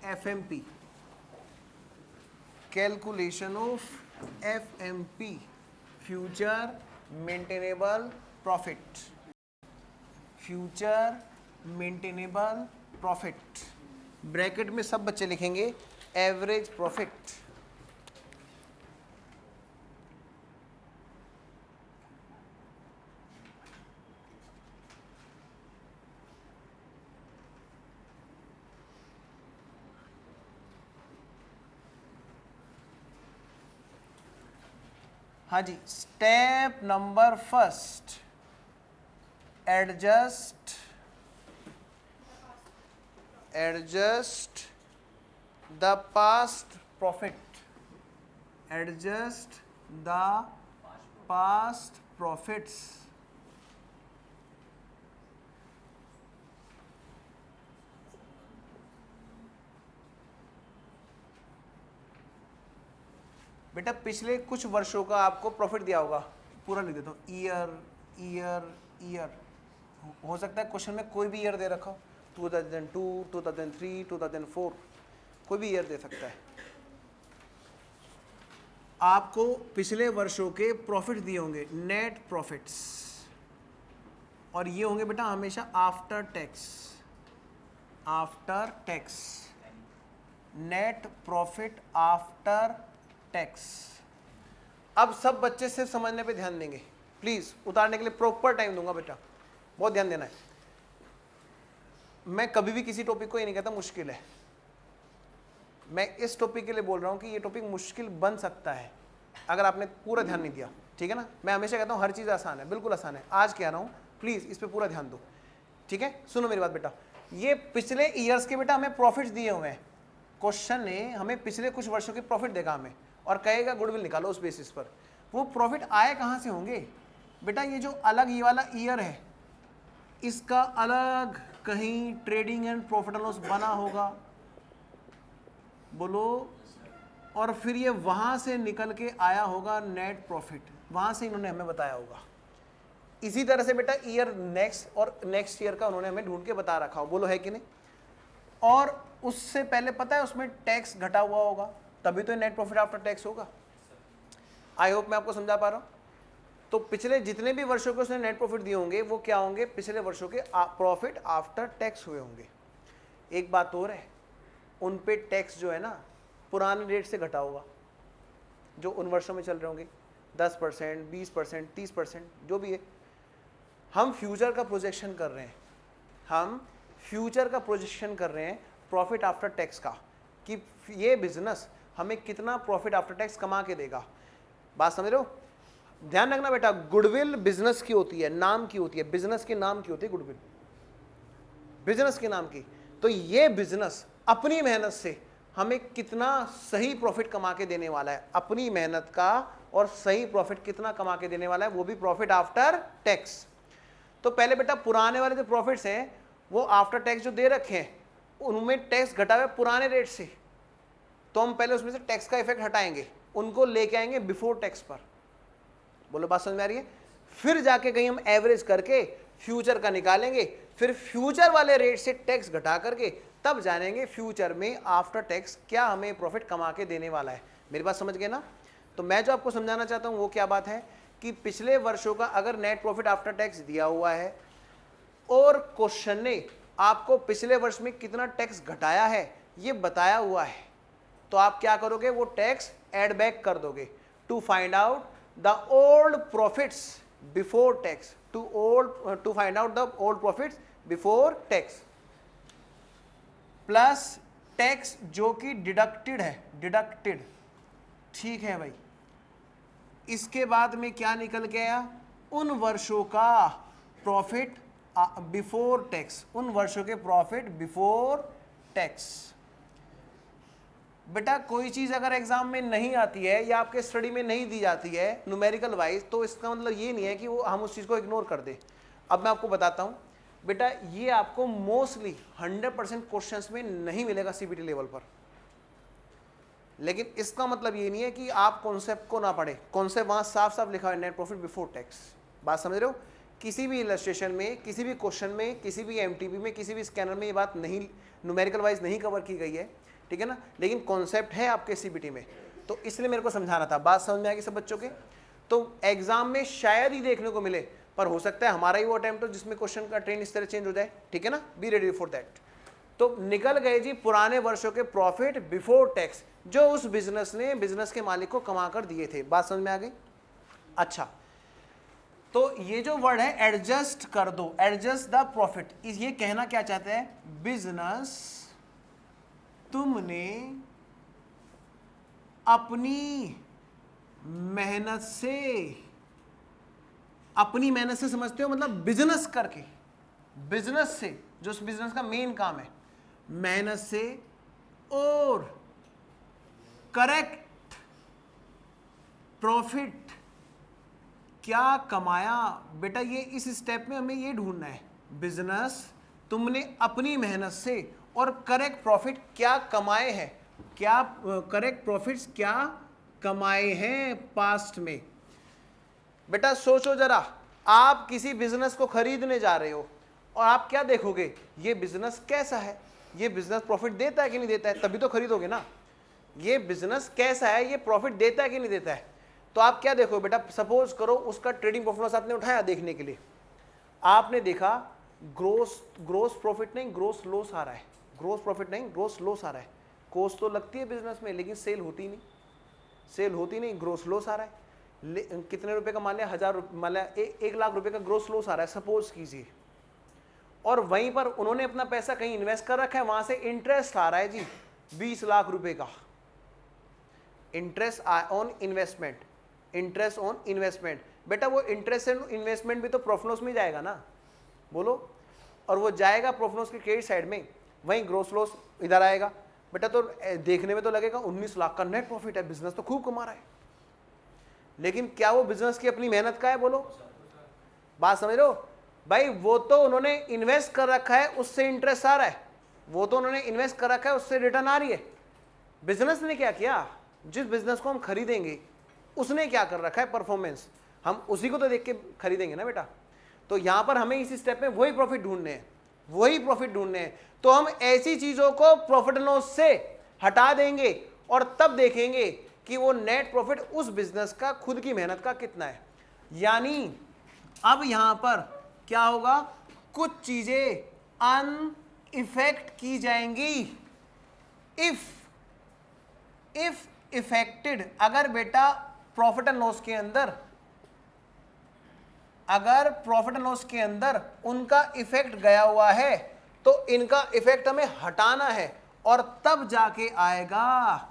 FMP, calculation of FMP, future maintainable profit, future maintainable profit. Bracket में सब बच्चे लिखेंगे एवरेज प्रॉफिट। हाँ जी, step number first, adjust the past profit, adjust the past profits. बेटा पिछले कुछ वर्षों का आपको प्रॉफिट दिया होगा, पूरा लिख देता हूँ, ईयर। हो सकता है क्वेश्चन में कोई भी ईयर दे रखा हो, 2002, 2003, 2004, कोई भी ईयर दे सकता है। आपको पिछले वर्षों के प्रॉफिट दिए होंगे, नेट प्रॉफिट्स, और ये होंगे बेटा हमेशा after tax, net profit after tax. अब सब बच्चे सिर्फ समझने पे ध्यान देंगे, प्लीज उतारने के लिए प्रॉपर टाइम दूंगा बेटा, बहुत ध्यान देना है। मैं कभी भी किसी टॉपिक को ये नहीं कहता मुश्किल है, मैं इस टॉपिक के लिए बोल रहा हूं कि ये टॉपिक मुश्किल बन सकता है अगर आपने पूरा ध्यान नहीं दिया, ठीक है ना। मैं हमेशा कहता हूं हर चीज आसान है, बिल्कुल आसान है, आज कह रहा हूं प्लीज इस पे पूरा ध्यान दो, ठीक है। सुनो मेरी बात बेटा, ये पिछले ईयर्स के बेटा हमें प्रॉफिट्स दिए हुए हैं, क्वेश्चन ने हमें पिछले कुछ वर्षों के प्रॉफिट देगा हमें, और कहेगा गुडविल निकालो उस बेसिस पर। वो प्रॉफिट आए कहां से होंगे बेटा, ये जो अलग ये वाला ईयर है इसका अलग कहीं trading and profit and loss बना होगा, बोलो, और फिर ये वहां से निकल के आया होगा नेट प्रॉफिट, वहां से इन्होंने हमें बताया होगा। इसी तरह से बेटा ईयर नेक्स्ट और नेक्स्ट ईयर का उन्होंने हमें ढूंढ के बता रखा हो, बोलो है कि नहीं। और उससे पहले पता है उसमें टैक्स घटा हुआ होगा, तभी तो नेट प्रॉफिट आफ्टर टैक्स होगा। आई होप मैं आपको समझा पा रहा हूं। तो पिछले जितने भी वर्षों के उसने नेट प्रॉफिट दिए होंगे वो क्या होंगे, पिछले वर्षों के प्रॉफिट आफ्टर टैक्स हुए होंगे। एक बात और है, उन पे टैक्स जो है ना पुराने रेट से घटा होगा, जो उन वर्षों में चल रहे होंगे, 10%, 20%, 30%, जो भी है। हम फ्यूचर का प्रोजेक्शन कर रहे हैं, प्रॉफिट आफ्टर टैक्स का, कि ये बिजनेस हमें कितना प्रॉफिट आफ्टर टैक्स कमा के देगा। बात समझ रहे हो, ध्यान रखना बेटा, गुडविल बिजनेस की होती है, नाम की होती है, बिजनेस के नाम की होती है गुडविल, बिजनेस के नाम की। तो ये बिजनेस अपनी मेहनत से हमें कितना सही प्रॉफिट कमा के देने वाला है, अपनी मेहनत का, और सही प्रॉफिट कितना कमा के देने वाला है, वो भी प्रॉफिट आफ्टर टैक्स। तो पहले बेटा पुराने वाले जो प्रॉफिट्स हैं वो आफ्टर टैक्स जो दे रखे हैं उनमें टैक्स घटा हुआ है पुराने रेट से, तो हम पहले उसमें से टैक्स का इफेक्ट हटाएंगे, उनको लेके आएंगे बिफोर टैक्स पर। बोलो बात समझ में आ रही है। फिर जाके कहीं हम एवरेज करके फ्यूचर का निकालेंगे, फिर फ्यूचर वाले रेट से टैक्स घटा करके तब जानेंगे फ्यूचर में आफ्टर टैक्स क्या हमें प्रॉफिट कमा के देने वाला है। मेरी बात समझ गए ना। तो मैं जो आपको समझाना चाहता हूं वो क्या बात है कि पिछले वर्षों का अगर नेट प्रॉफिट आफ्टर टैक्स दिया हुआ है और क्वेश्चन ने आपको पिछले वर्ष में कितना टैक्स घटाया है ये बताया हुआ है, तो आप क्या करोगे, वो टैक्स एड बैक कर दोगे to find out the old profits before tax, to find out the old profits before tax, plus tax जो कि डिडक्टेड है, डिडक्टेड, ठीक है भाई। इसके बाद में क्या निकल गया, उन वर्षों का प्रॉफिट बिफोर टैक्स, उन वर्षों के प्रॉफिट बिफोर टैक्स। बेटा कोई चीज अगर एग्जाम में नहीं आती है या आपके स्टडी में नहीं दी जाती है न्यूमेरिकल वाइज, तो इसका मतलब ये नहीं है कि वो हम उस चीज को इग्नोर कर दे। अब मैं आपको बताता हूं बेटा, ये आपको मोस्टली 100% क्वेश्चंस में नहीं मिलेगा सीबीटी लेवल पर, लेकिन इसका मतलब ये नहीं है कि आप कॉन्सेप्ट को ना पढ़े, कॉन्सेप्ट वहां साफ साफ लिखा है, नेट प्रॉफिट बिफोर टैक्स। बात समझ रहे हो। किसी भी इलस्ट्रेशन में, किसी भी क्वेश्चन में, किसी भी एमटीपी में, किसी भी स्कैनर में ये बात नहीं न्यूमेरिकल वाइज नहीं कवर की गई है, ठीक है ना, लेकिन कॉन्सेप्ट है आपके सीबीटी में, तो इसलिए मेरे को समझाना था। बात समझ में आएगी सब बच्चों के? तो एग्जाम में शायद ही देखने को मिले, पर हो सकता है हमारा ही वो अटेम्प्ट हो जिसमें क्वेश्चन का ट्रेंड इस तरह चेंज हो जाए, ठीक है ना, बी रेडी फॉर दैट। तो निकल गए जी पुराने वर्षों के प्रॉफिट बिफोर टैक्स जो उस बिजनेस ने बिजनेस के मालिक को कमा कर दिए थे। बात समझ में आ गई? अच्छा, तो ये जो वर्ड है एडजस्ट कर दो, एडजस्ट द प्रॉफिट, ये कहना क्या चाहते हैं, बिजनेस तुमने अपनी मेहनत से समझते हो, मतलब बिजनेस करके, बिजनेस से, जो उस बिजनेस का मेन काम है, मेहनत से और करेक्ट प्रॉफिट क्या कमाया। बेटा ये इस स्टेप में हमें ये ढूंढना है, बिजनेस तुमने अपनी मेहनत से और करेक्ट प्रॉफिट क्या कमाए हैं, क्या करेक्ट प्रॉफिट्स क्या कमाए हैं पास्ट में। बेटा सोचो जरा, आप किसी बिजनेस को खरीदने जा रहे हो और आप क्या देखोगे, ये बिजनेस कैसा है, ये बिजनेस प्रॉफिट देता है कि नहीं देता है, तभी तो खरीदोगे ना। ये बिजनेस कैसा है, ये प्रॉफिट देता है कि नहीं देता है, तो आप क्या देखो बेटा, सपोज करो उसका ट्रेडिंग परफॉर्मेंस आपने उठाया देखने के लिए, आपने देखा ग्रोस प्रॉफिट नहीं ग्रोस लॉस आ रहा है, ग्रोस प्रॉफिट नहीं ग्रोस लॉस आ रहा है। कॉस्ट तो लगती है बिजनेस में लेकिन सेल होती नहीं, सेल होती नहीं, ग्रोस लॉस आ रहा है। कितने रुपए का मान लिया, 1000, मान लिया 1 लाख रुपए का ग्रोस लॉस आ रहा है सपोज कीजिए, और वहीं पर उन्होंने अपना पैसा कहीं इन्वेस्ट कर रखा है, वहां से इंटरेस्ट आ रहा है जी 20 लाख रुपए का, interest on investment, interest on investment. बेटा वो इंटरेस्ट ऑन इन्वेस्टमेंट भी तो प्रॉफिट लॉस में जाएगा ना, बोलो, और वो जाएगा प्रॉफिट लॉस के क्रेडिट साइड में, वहीं ग्रोस लॉस इधर आएगा। बेटा तो देखने में तो लगेगा 19 लाख का नेट प्रॉफिट है, बिजनेस तो खूब कमा रहा है, लेकिन क्या वो बिजनेस की अपनी मेहनत का है, बोलो, बात समझ रहे हो भाई। वो तो उन्होंने इन्वेस्ट कर रखा है, उससे इंटरेस्ट आ रहा है, वो तो उन्होंने इन्वेस्ट कर रखा है, उससे रिटर्न आ रही है। बिजनेस ने क्या किया, जिस बिजनेस को हम खरीदेंगे उसने क्या कर रखा है परफॉर्मेंस, हम उसी को तो देख के खरीदेंगे ना बेटा। तो यहां पर हमें इस स्टेप में वही प्रॉफिट ढूंढने हैं, वही प्रॉफिट ढूंढने हैं। तो हम ऐसी चीजों को प्रॉफिट एंड लॉस से हटा देंगे और तब देखेंगे कि वो नेट प्रॉफिट उस बिजनेस का खुद की मेहनत का कितना है। यानी अब यहां पर क्या होगा, कुछ चीजें अनइफेक्ट की जाएंगी इफ इफेक्टेड। अगर बेटा प्रॉफिट एंड लॉस के अंदर, अगर प्रॉफिट एंड लॉस के अंदर उनका इफेक्ट गया हुआ है तो इनका इफेक्ट हमें हटाना है, और तब जाके आएगा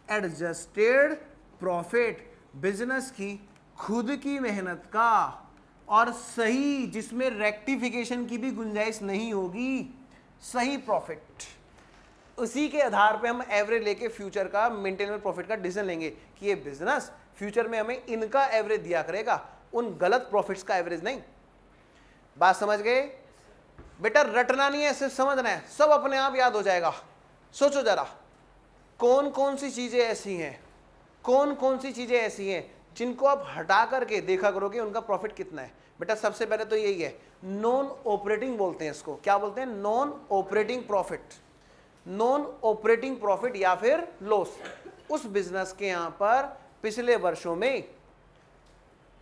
एडजस्टेड प्रॉफिट, बिजनेस की खुद की मेहनत का और सही, जिसमें रेक्टिफिकेशन की भी गुंजाइश नहीं होगी, सही प्रॉफिट। उसी के आधार पे हम एवरेज लेके फ्यूचर का मेंटेनेबल प्रॉफिट का डिसीजन लेंगे कि ये बिजनेस फ्यूचर में हमें इनका एवरेज दिया करेगा, उन गलत प्रॉफिट्स का एवरेज नहीं। बात समझ गए बेटा? रटना नहीं है, सिर्फ समझना है, सब अपने आप याद हो जाएगा। सोचो जरा, कौन कौन सी चीजें ऐसी हैं, कौन कौन सी चीजें ऐसी हैं जिनको आप हटा करके देखा करोगे उनका प्रॉफिट कितना है। बेटा सबसे पहले तो यही है, नॉन ऑपरेटिंग बोलते हैं इसको, क्या बोलते हैं, non operating profit. Non operating profit या फिर लॉस, उस बिजनेस के यहां पर पिछले वर्षों में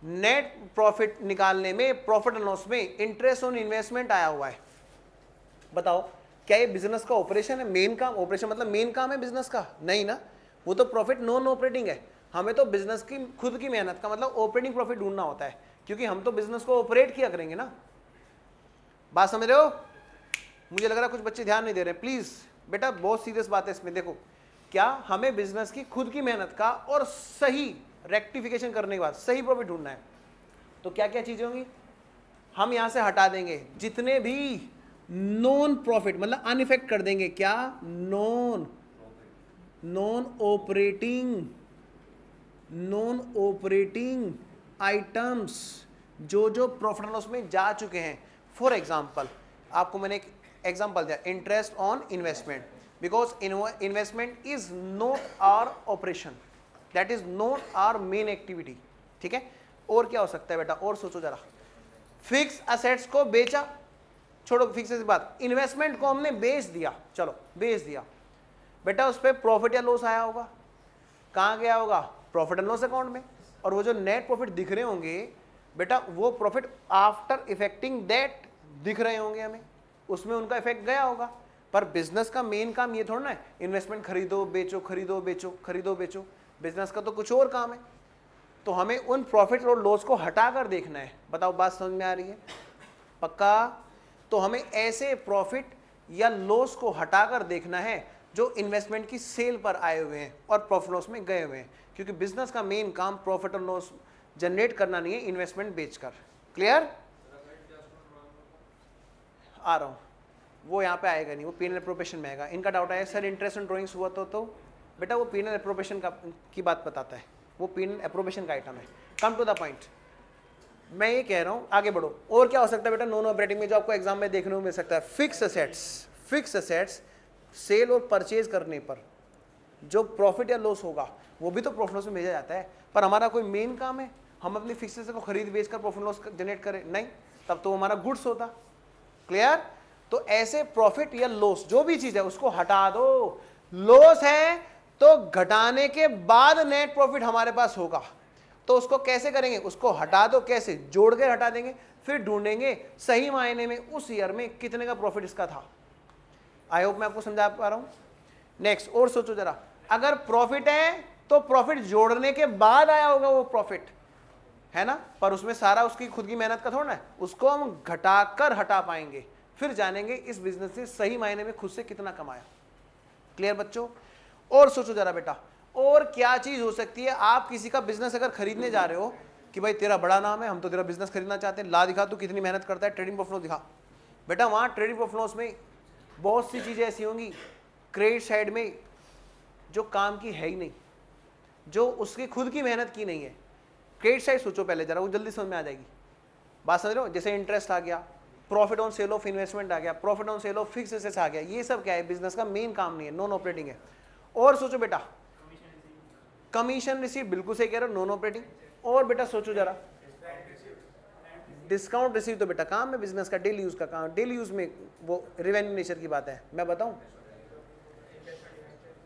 नेट प्रॉफिट निकालने में, प्रॉफिट एंड लॉस में इंटरेस्ट ऑन इन्वेस्टमेंट आया हुआ है। बताओ क्या ये बिजनेस का ऑपरेशन है, मेन काम, ऑपरेशन मतलब मेन काम है बिजनेस का? नहीं ना, वो तो प्रॉफिट नॉन ऑपरेटिंग है। हमें तो बिजनेस की खुद की मेहनत का मतलब ऑपरेटिंग प्रॉफिट ढूंढना होता है, क्योंकि हम तो बिजनेस को ऑपरेट किया करेंगे ना। बात समझ रहे हो? मुझे लग रहा है कुछ बच्चे ध्यान नहीं दे रहे। प्लीज बेटा बहुत सीरियस बात है इसमें। देखो क्या हमें बिजनेस की खुद की मेहनत का और सही रेक्टिफिकेशन करने के बाद सही प्रॉफिट ढूंढना है, तो क्या क्या चीजें होंगी, हम यहां से हटा देंगे जितने भी नॉन प्रॉफिट, मतलब अनइफेक्ट कर देंगे। क्या? नॉन ऑपरेटिंग आइटम्स जो जो प्रॉफिट लॉस में जा चुके हैं। फॉर एग्जाम्पल आपको मैंने एक एग्जाम्पल दिया, interest on investment, because investment is not our operation, that is not our main activity. ठीक है, और क्या हो सकता है बेटा, और सोचो जरा। फिक्स असेट्स को बेचा, छोड़ो फिक्स की बात, इन्वेस्टमेंट को हमने बेच दिया, चलो बेच दिया, बेटा उस पर प्रॉफिट या लॉस आया होगा, कहाँ गया होगा, प्रॉफिट एंड लॉस अकाउंट में। और वो जो नेट प्रॉफिट दिख रहे होंगे बेटा, वो प्रॉफिट आफ्टर इफेक्टिंग दैट दिख रहे होंगे हमें, उसमें उनका इफेक्ट गया होगा। पर बिजनेस का मेन काम ये थोड़ा ना है इन्वेस्टमेंट खरीदो बेचो खरीदो बेचो खरीदो बेचो, बिजनेस का तो कुछ और काम है। तो हमें उन प्रॉफिट और लॉस को हटाकर देखना है। बताओ बात समझ में आ रही है? पक्का? तो हमें ऐसे प्रॉफिट या लॉस को हटाकर देखना है जो इन्वेस्टमेंट की सेल पर आए हुए हैं और प्रॉफिट लॉस में गए हुए हैं, क्योंकि बिजनेस का मेन काम प्रॉफिट और लॉस जनरेट करना नहीं है इन्वेस्टमेंट बेचकर। क्लियर? आ रहा हूं, वो यहाँ पे आएगा नहीं, वो पीनल एप्रोप्रिएशन में आएगा। इनका डाउट आया सर इंटरेस्ट ऑन ड्राइंग्स हुआ तो बेटा वो पीनल एप्रोप्रिएशन की बात बताता है, वो पीनल एप्रोप्रिएशन का आइटम है। कम टू द पॉइंट, मैं ये कह रहा हूँ आगे बढ़ो। और क्या हो सकता है बेटा नॉन ऑपरेटिंग में जो आपको एग्जाम में देखने को मिल सकता है? Fix assets. Fix assets sale और परचेज करने पर जो प्रॉफिट या लॉस होगा वो भी तो प्रॉफिट लॉस में भेजा जाता है। पर हमारा कोई मेन काम है हम अपनी फिक्स असेट को खरीद बेच कर प्रॉफिट लॉस जनरेट करें? नहीं, तब तो हमारा गुड्स होता। क्लियर? तो ऐसे प्रॉफिट या लॉस जो भी चीज है उसको हटा दो। लॉस है तो घटाने के बाद नेट प्रॉफिट हमारे पास होगा, तो उसको कैसे करेंगे? उसको हटा दो। कैसे? जोड़ कर हटा देंगे, फिर ढूंढेंगे सही मायने में उस ईयर में कितने का प्रॉफिट इसका था। आई होप मैं आपको समझा पा रहा हूं। नेक्स्ट और सोचो जरा, अगर प्रॉफिट है तो प्रॉफिट जोड़ने के बाद आया होगा वो प्रॉफिट, है ना? पर उसमें सारा उसकी खुद की मेहनत का थोड़ा है, उसको हम घटाकर हटा पाएंगे, फिर जानेंगे इस बिजनेस से सही मायने में खुद से कितना कमाया। क्लियर बच्चों? और सोचो जरा बेटा, और क्या चीज हो सकती है? आप किसी का बिजनेस अगर खरीदने जा रहे हो कि भाई तेरा बड़ा नाम है, हम तो तेरा बिजनेस खरीदना चाहते हैं, ला दिखा तू कितनी मेहनत करता है, ट्रेडिंग प्रॉफिट दिखा। बेटा वहां ट्रेडिंग प्रॉफिट में बहुत सी चीजें ऐसी होंगी क्रेडिट साइड में जो काम की है ही नहीं, जो उसकी खुद की मेहनत की नहीं है। क्रेडिट साइड सोचो पहले जरा, वो जल्दी समझ में आ जाएगी। बात समझ रहे हो? जैसे इंटरेस्ट आ गया, profit on sale of investment आ गया, profit on sale of fix assets आ गया, ये सब क्या है? बिजनेस का मेन काम नहीं है, नॉन ऑपरेटिंग है। और सोचो बेटा, कमीशन रिसीव, बिल्कुल सही कह रहे हो, नॉन ऑपरेटिंग। और बेटा सोचो जरा, डिस्काउंट रिसीव तो बेटा काम है बिजनेस का, डेली यूज का काम, डेली यूज में वो रेवेन्यू नेचर की बात है। मैं बताऊं,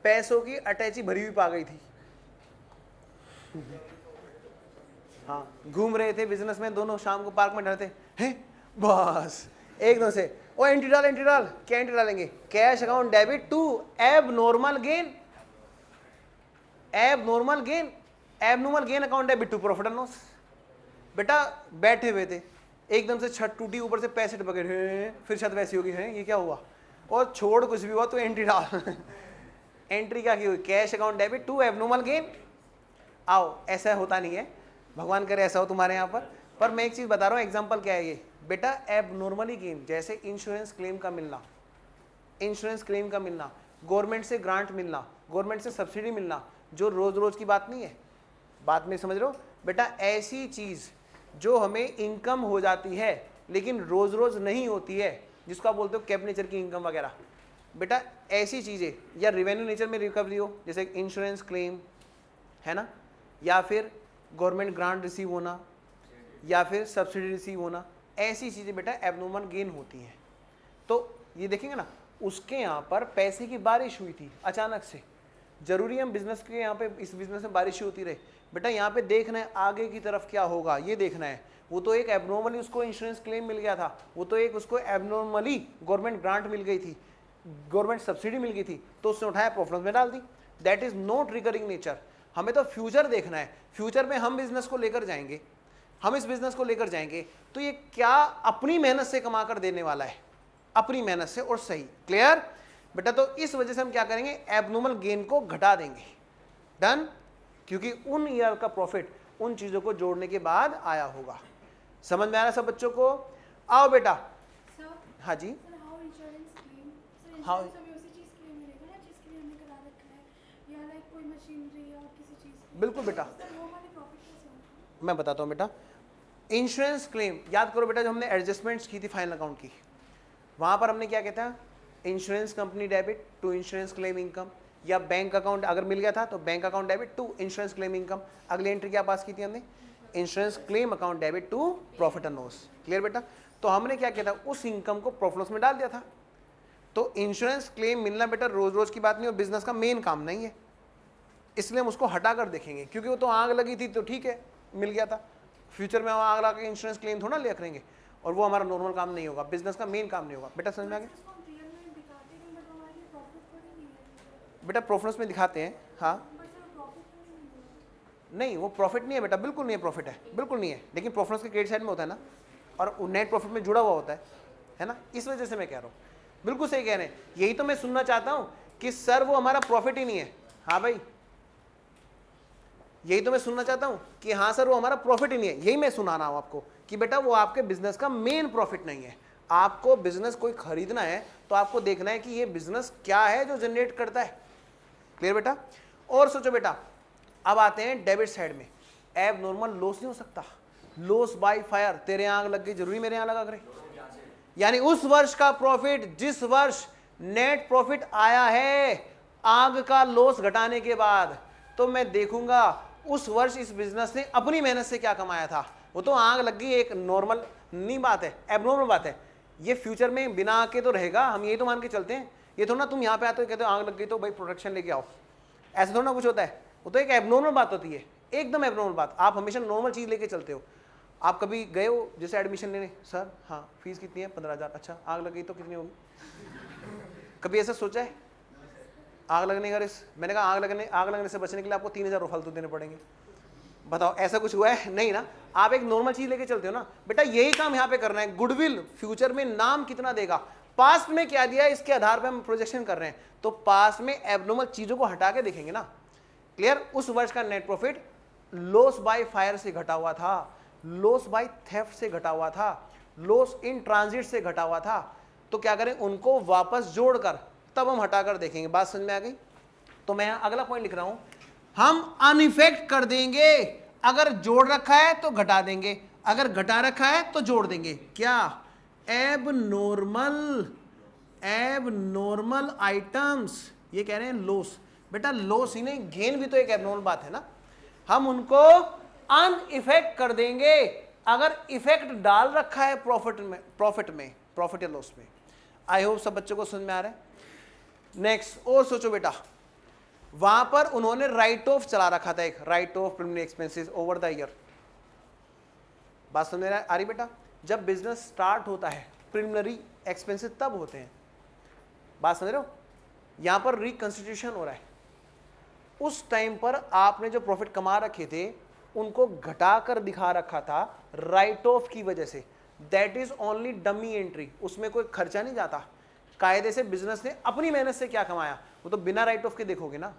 पैसों की अटैची भरी हुई पा गई थी। हाँ, घूम रहे थे बिजनेस में दोनों, शाम को पार्क में डरते हैं, बस एकदम से ओ एंट्री डाल, एंट्री डाल। क्या एंट्री डालेंगे? Cash account debit to abnormal gain, abnormal gain, abnormal gain account debit to profit and loss. बेटा बैठे हुए थे, एकदम से छत टूटी, ऊपर से पैसे टपके, फिर छत वैसी होगी, है ये क्या हुआ? और छोड़ कुछ भी हुआ तो एंट्री डाल। एंट्री क्या की हुई? Cash account debit to abnormal gain. आओ, ऐसा होता नहीं है, भगवान करे ऐसा हो तुम्हारे यहाँ पर मैं एक चीज बता रहा हूँ, एग्जांपल क्या है ये बेटा? एबनॉर्मली गेन, जैसे इंश्योरेंस क्लेम का मिलना, इंश्योरेंस क्लेम का मिलना, गवर्नमेंट से ग्रांट मिलना, गवर्नमेंट से सब्सिडी मिलना, जो रोज रोज की बात नहीं है। बात में समझ रहे हो बेटा? ऐसी चीज जो हमें इनकम हो जाती है लेकिन रोज रोज नहीं होती है, जिसको आप बोलते हो कैप नेचर की इनकम वगैरह, बेटा ऐसी चीजें, या रिवेन्यू नेचर में रिकवरी हो जैसे इंश्योरेंस क्लेम, है ना, या फिर गवर्नमेंट ग्रांट रिसीव होना, या फिर सब्सिडी रिसीव होना, ऐसी चीजें बेटा एबनॉर्मल गेन होती हैं। तो ये देखेंगे ना, उसके यहाँ पर पैसे की बारिश हुई थी अचानक से। जरूरी हम बिजनेस के यहाँ पे, इस बिजनेस में बारिश होती रहे बेटा, यहाँ पे देखना है आगे की तरफ क्या होगा, ये देखना है। वो तो एक एबनॉर्मली उसको इंश्योरेंस क्लेम मिल गया था, वो तो एक उसको एबनॉर्मली गवर्नमेंट ग्रांट मिल गई थी, गवर्नमेंट सब्सिडी मिल गई थी, तो उसने उठाया प्रॉफिट में डाल दी। That is not recurring nature. हमें तो फ्यूचर देखना है, फ्यूचर में हम बिजनेस को लेकर जाएंगे, हम इस बिजनेस को लेकर जाएंगे तो ये क्या अपनी मेहनत से कमा कर देने वाला है, अपनी मेहनत से और सही। क्लियर बेटा? तो इस वजह से हम क्या करेंगे? एबनॉर्मल गेन को घटा देंगे। डन? क्योंकि उन ईयर का प्रॉफिट उन चीजों को जोड़ने के बाद आया होगा। समझ में आ रहा सब बच्चों को? आओ बेटा। हाँ जी, हाँ बिल्कुल बेटा, मैं बताता हूँ बेटा। इंश्योरेंस क्लेम याद करो बेटा, जो हमने एडजस्टमेंट्स की थी फाइनल अकाउंट की, वहां पर हमने क्या कहता है? Insurance company debit to insurance claim income, या बैंक अकाउंट अगर मिल गया था तो bank account debit to insurance claim income. अगली एंट्री क्या पास की थी हमने? Insurance claim account debit to profit and loss. Clear बेटा? तो हमने क्या किया था? उस इनकम को प्रॉफिट लॉस में डाल दिया था। तो इंश्योरेंस क्लेम मिलना बेटा रोज रोज की बात नहीं और बिजनेस का मेन काम नहीं है, इसलिए हम उसको हटा कर देखेंगे, क्योंकि वो तो आग लगी थी तो ठीक है मिल गया था, फ्यूचर में हम आग लगा के इंश्योरेंस क्लेम थोड़ा ले करेंगे, और वो हमारा नॉर्मल काम नहीं होगा, बिजनेस का मेन काम नहीं होगा। बेटा समझ में आ गया? बेटा प्रॉफिट में दिखाते हैं, हाँ नहीं वो प्रॉफिट नहीं है बेटा, बिल्कुल नहीं है, प्रॉफिट है बिल्कुल नहीं है, लेकिन प्रॉफिट के क्रेडिट साइड में होता है ना, और नेट प्रॉफिट में जुड़ा हुआ होता है ना, इस वजह से मैं कह रहा हूँ। बिल्कुल सही कह रहे हैं, यही तो मैं सुनना चाहता हूँ कि सर वो हमारा प्रॉफिट ही नहीं है। हाँ भाई यही तो मैं सुनना चाहता हूँ कि हाँ सर वो हमारा प्रॉफिट ही नहीं है, यही मैं सुना रहा हूँ आपको कि बेटा वो आपके बिजनेस का मेन प्रॉफिट नहीं है। आपको बिजनेस कोई खरीदना है तो आपको देखना है कि ये बिजनेस क्या है जो जनरेट करता है। क्लियर बेटा? और सोचो बेटा, अब आते हैं डेबिट साइड में। एब नॉर्मल लॉस नहीं हो सकता, लॉस बाय फायर। तेरे आग लग गई, जरूरी मेरे यहां लगा करे, यानी उस वर्ष का प्रॉफिट, जिस वर्ष नेट प्रॉफिट आया है आग का लॉस घटाने के बाद, तो मैं देखूंगा उस वर्ष इस बिजनेस ने अपनी मेहनत से क्या कमाया था। वो तो आग लग गई एक नॉर्मल नहीं बात है, एबनॉर्मल बात है। ये फ्यूचर में बिना आके तो रहेगा, हम यही तो मान के चलते हैं। ये थोड़ा ना तुम यहाँ पे आते हो कहते हो आग लग गई तो भाई प्रोटेक्शन लेके आओ, ऐसा थोड़ा ना कुछ होता है। वो तो एक एबनॉर्मल बात होती है, एकदम एबनॉर्मल बात। आप हमेशा नॉर्मल चीज लेके चलते हो। आप कभी गए हो जैसे एडमिशन लेने, सर हाँ फीस कितनी है? 15,000। अच्छा आग लग गई तो कितनी होगी? कभी ऐसा सोचा है? आग लगने का रिस्क, मैंने कहा आग लगने से बचने के लिए आपको 3,000 फालतू देने पड़ेंगे। बताओ ऐसा कुछ हुआ है? नहीं ना। आप एक नॉर्मल चीज लेके चलते हो ना बेटा, यही काम यहाँ पे करना है। गुडविल फ्यूचर में नाम कितना देगा, पास्ट में क्या दिया, इसके आधार पे हम प्रोजेक्शन कर रहे हैं। तो पास्ट में एबनॉर्मल चीजों को हटा के देखेंगे ना। क्लियर? उस वर्ष का net profit loss by fire से घटा हुआ था, लॉस बाय थेफ्ट से घटा हुआ था, लॉस इन ट्रांजिट से घटा हुआ था। तो क्या करें, उनको वापस जोड़कर तब हम हटाकर देखेंगे। बात समझ में आ गई? तो मैं अगला पॉइंट लिख रहा हूं, हम अनइफेक्ट कर देंगे। अगर जोड़ रखा है तो घटा देंगे, अगर घटा रखा है तो जोड़ देंगे। क्या? एबनॉर्मल आइटम्स, ये कह रहे हैं लॉस। बेटा लॉस ही नहीं, गेन भी तो एक एबनॉर्मल बात है ना। हम उनको अनइफेक्ट कर देंगे। अगर इफेक्ट डाल रखा है प्रॉफिट या लॉस में। आई होप सब बच्चों को समझ में आ रहा है। नेक्स्ट और सोचो बेटा, वहां पर उन्होंने राइट ऑफ चला रखा था, एक right of preliminary expenses over the year. बात समझ में आ रही बेटा? जब बिजनेस स्टार्ट होता है प्रिलिमिनरी एक्सपेंसेस तब होते हैं। बात समझ रहे हो? यहां पर रिकंस्टिट्यूशन हो रहा है। उस टाइम पर आपने जो प्रॉफिट कमा रखे थे उनको घटाकर दिखा रखा था राइट ऑफ की वजह से। That is only dummy entry, उसमें कोई खर्चा नहीं जाता। कायदे से बिजनेस ने अपनी मेहनत से क्या कमाया, वो तो बिना राइट ऑफ के देखोगे ना।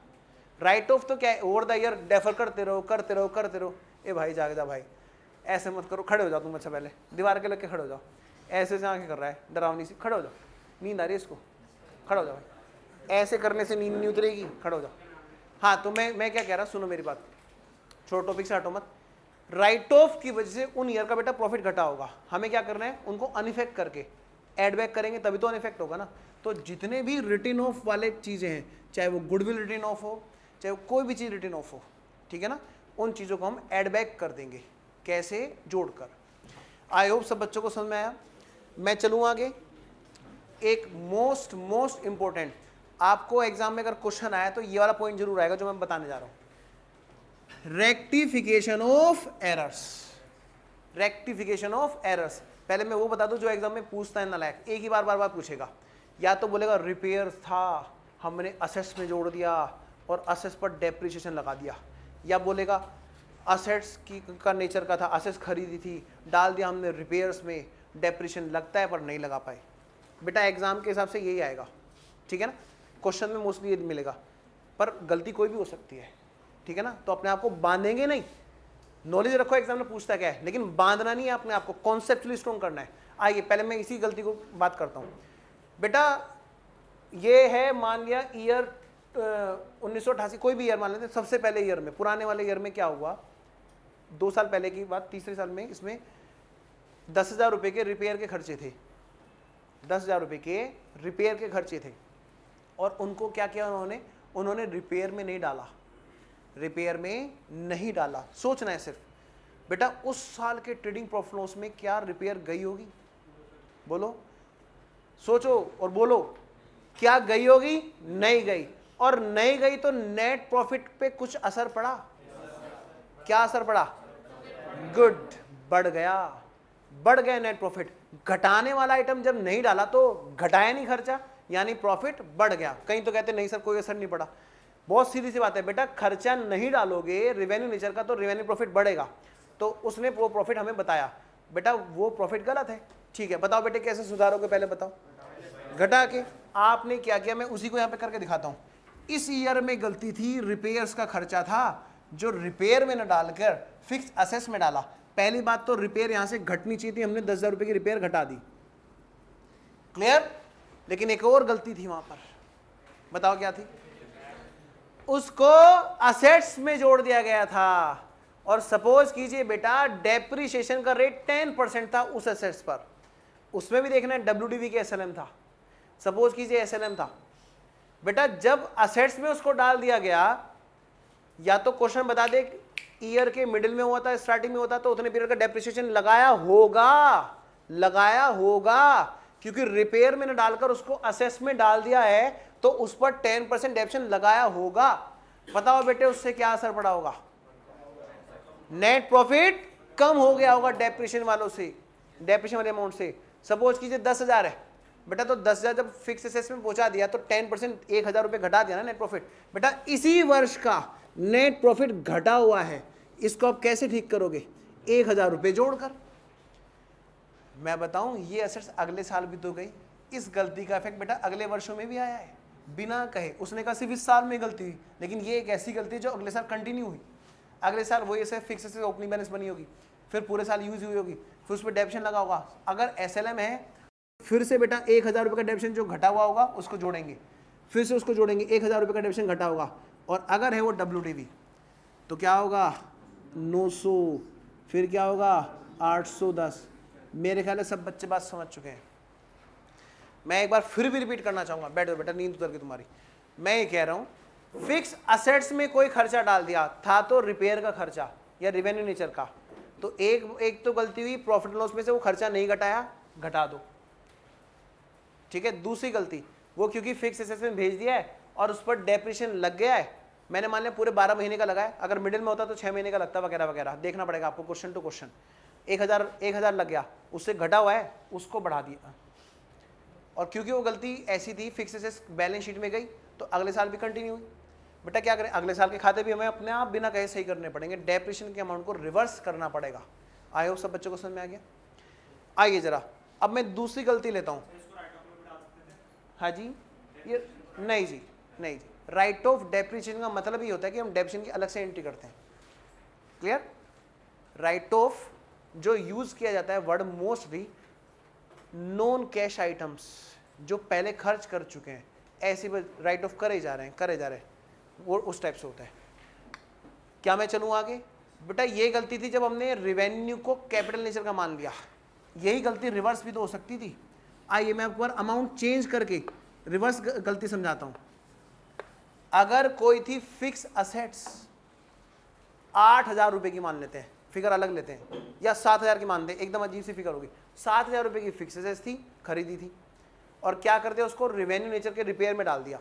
राइट ऑफ तो क्या है, ओवर द ईयर डेफर करते रहो। ए भाई जाग जा भाई, ऐसे मत करो, खड़े हो जाओ तुम। अच्छा पहले दीवार के लग के खड़े हो जाओ, ऐसे से आंखें कर रहा है डरावनी सी, खड़े हो जाओ। नींद आ रही है इसको, खड़े हो जाओ भाई। ऐसे करने से नींद नहीं उतरेगी, खड़े हो जाओ। हाँ तो मैं क्या कह रहा, सुनो मेरी बात, छोड़ो टॉपिक से हटो मत। राइट ऑफ की वजह से उन ईयर का बेटा प्रॉफिट घटा होगा, हमें क्या करना है, उनको अनइफेक्ट करके एड बैक करेंगे, तभी तो अनइफेक्ट होगा ना। तो जितने भी रिटर्न ऑफ वाले चीजें हैं, चाहे वो गुडविल रिटर्न ऑफ हो, चाहे वो कोई भी चीज रिटर्न ऑफ हो, ठीक है ना, उन चीजों को हम एड बैक कर देंगे। कैसे? जोड़कर। आई होप सब बच्चों को समझ में आया। मैं चलूँ आगे। एक मोस्ट इंपॉर्टेंट, आपको एग्जाम में अगर क्वेश्चन आया तो ये वाला पॉइंट जरूर आएगा जो मैं बताने जा रहा हूं, rectification of errors. Rectification of errors, पहले मैं वो बता दूं जो एग्जाम में पूछता है नालायक, एक ही बार पूछेगा। या तो बोलेगा रिपेयर था, हमने असेट्स में जोड़ दिया और असेट्स पर डेप्रिसिएशन लगा दिया, या बोलेगा असेट्स की का नेचर का था, असेट्स खरीदी थी, डाल दिया हमने रिपेयर्स में, डेप्रिसिएशन लगता है पर नहीं लगा पाए। बेटा एग्जाम के हिसाब से यही आएगा, ठीक है ना। क्वेश्चन में मोस्टली ये मिलेगा, पर गलती कोई भी हो सकती है, ठीक है ना। तो अपने आप को बांधेंगे नहीं, नॉलेज रखो, एग्जाम में पूछता क्या है, लेकिन बांधना नहीं है अपने आप को, कॉन्सेप्चुअली स्ट्रॉन्ग करना है। आइए पहले मैं इसी गलती को बात करता हूँ। बेटा ये है, मान लिया ईयर 1988, कोई भी ईयर मान लेते हैं, सबसे पहले ईयर में, पुराने वाले ईयर में क्या हुआ, 2 साल पहले की बात, तीसरे साल में इसमें 10,000 रुपये के रिपेयर के खर्चे थे, 10,000 रुपये के रिपेयर के खर्चे थे। और उनको क्या किया उन्होंने रिपेयर में नहीं डाला, रिपेयर में नहीं डाला। सोचना है सिर्फ बेटा, उस साल के ट्रेडिंग प्रॉफिट लॉस में क्या रिपेयर गई होगी? बोलो, सोचो और बोलो। क्या गई होगी? नहीं गई। और नहीं गई तो नेट प्रॉफिट पे कुछ असर पड़ा? क्या असर पड़ा? गुड, बढ़ गया, बढ़ गया नेट प्रॉफिट। घटाने वाला आइटम जब नहीं डाला तो घटाया नहीं खर्चा, यानी प्रॉफिट बढ़ गया। कहीं तो कहते नहीं सर कोई असर नहीं पड़ा। बहुत सीधी सी बात है बेटा, खर्चा नहीं डालोगे रेवेन्यू नेचर का तो रेवेन्यू प्रॉफिट बढ़ेगा। तो उसने वो प्रॉफिट हमें बताया, बेटा वो प्रॉफिट गलत है। ठीक है, बताओ बेटे कैसे सुधारोगे, पहले बताओ। घटा के। आपने क्या किया, मैं उसी को यहाँ पे करके दिखाता हूँ। इस ईयर में गलती थी, रिपेयर्स का खर्चा था जो रिपेयर में न डालकर फिक्स असेस में डाला। पहली बात तो रिपेयर यहां से घटनी चाहिए थी, हमने 10,000 रुपए की रिपेयर घटा दी। क्लियर? लेकिन एक और गलती थी वहां पर, बताओ क्या थी? उसको असेट्स में जोड़ दिया गया था। और सपोज कीजिए बेटा डेप्रिसिएशन का रेट 10% था उस एसेट्स पर, उसमें भी देखना है WDV के SLM था। सपोज कीजिए SLM था बेटा, जब असेट्स में उसको डाल दिया गया, या तो क्वेश्चन बता दे ईयर के मिडिल में हुआ था, स्टार्टिंग में होता तो उतने पीरियड का डेप्रिसिएशन लगाया होगा, क्योंकि रिपेयर में न डालकर उसको असेस में डाल दिया है तो उस पर 10% डेप्रिसिएशन लगाया होगा। बताओ बेटे उससे क्या असर पड़ा होगा? नेट प्रॉफिट कम हो गया होगा डेप्रिसिएशन वालों से, डेप्रिसिएशन वाले अमाउंट से। सपोज कीजिए 10,000 है बेटा, तो 10,000 जब फिक्स असेस में पहुंचा दिया तो 10% 1,000 रुपए घटा दिया ना नेट प्रॉफिट। बेटा इसी वर्ष का नेट प्रॉफिट घटा हुआ है, इसको आप कैसे ठीक करोगे? 1,000 रुपए जोड़कर। मैं बताऊं ये असेट्स अगले साल भी तो गई, इस गलती का इफेक्ट बेटा अगले वर्षों में भी आया है बिना कहे। उसने कहा सिर्फ इस साल में गलती हुई, लेकिन ये एक ऐसी गलती जो अगले साल कंटिन्यू हुई। अगले साल वही ऐसे फिक्स से ओपनिंग बैलेंस बनी होगी, फिर पूरे साल यूज हुई होगी, फिर उस पर डेप्शन लगा होगा। अगर SLM है फिर से बेटा 1,000 रुपये का डेप्शन जो घटा हुआ होगा उसको जोड़ेंगे, फिर से उसको जोड़ेंगे, 1,000 रुपये का डेप्शन घटा होगा। और अगर है वो WDV तो क्या होगा? 900, फिर क्या होगा? 810। मेरे ख्याल है सब बच्चे बात समझ चुके हैं। मैं एक बार फिर भी रिपीट करना चाहूंगा, बैठो बेटा नींद उतर के तुम्हारी। मैं ये कह रहा हूं फिक्स असेट्स में कोई खर्चा डाल दिया था तो रिपेयर का खर्चा या रेवेन्यू नेचर का, तो एक तो गलती हुई, प्रॉफिट लॉस में से वो खर्चा नहीं घटाया, घटा दो। ठीक है। दूसरी गलती वो क्योंकि फिक्स असेट्स में भेज दिया है और उस पर डेप्रिसिएशन लग गया है, मैंने मान लिया पूरे 12 महीने का लगा है, अगर मिडिल में होता तो 6 महीने का लगता वगैरह वगैरह, देखना पड़ेगा आपको क्वेश्चन टू क्वेश्चन। 1,000 लग गया, उससे घटा हुआ है उसको बढ़ा दिया। और क्योंकि वो गलती ऐसी थी, फिक्स असेट्स बैलेंस शीट में गई तो अगले साल भी कंटिन्यू हुई। बेटा क्या करें, अगले साल के खाते भी हमें अपने आप बिना कहे सही करने पड़ेंगे, डेप्रिसिएशन के अमाउंट को रिवर्स करना पड़ेगा। आई होप सब बच्चों को समझ में आ गया। आइए जरा अब मैं दूसरी गलती लेता हूँ। हाँ जी, ये नहीं जी, नहीं जी, राइट ऑफ डेप्रिसिएशन का मतलब ये होता है कि हम डेप्रिसिएशन की अलग से एंट्री करते हैं। क्लियर? राइट ऑफ जो यूज किया जाता है word mostly non cash items जो पहले खर्च कर चुके हैं, ऐसे राइट ऑफ करे जा रहे हैं, वो उस टाइप से होता है। क्या मैं चलूँ आगे? बेटा ये गलती थी जब हमने रेवेन्यू को कैपिटल नेचर का मान लिया, यही गलती रिवर्स भी तो हो सकती थी। आइए मैं आपको अमाउंट चेंज करके रिवर्स गलती समझाता हूं। अगर कोई थी फिक्स असेट्स 8,000 रुपए की मान लेते हैं, फिगर अलग लेते हैं, या 7,000 की मान दे, एकदम अजीब सी फिगर होगी। 7,000 रुपए की फिक्स असेट्स थी, खरीदी थी, और क्या करते उसको रेवेन्यू नेचर के रिपेयर में डाल दिया,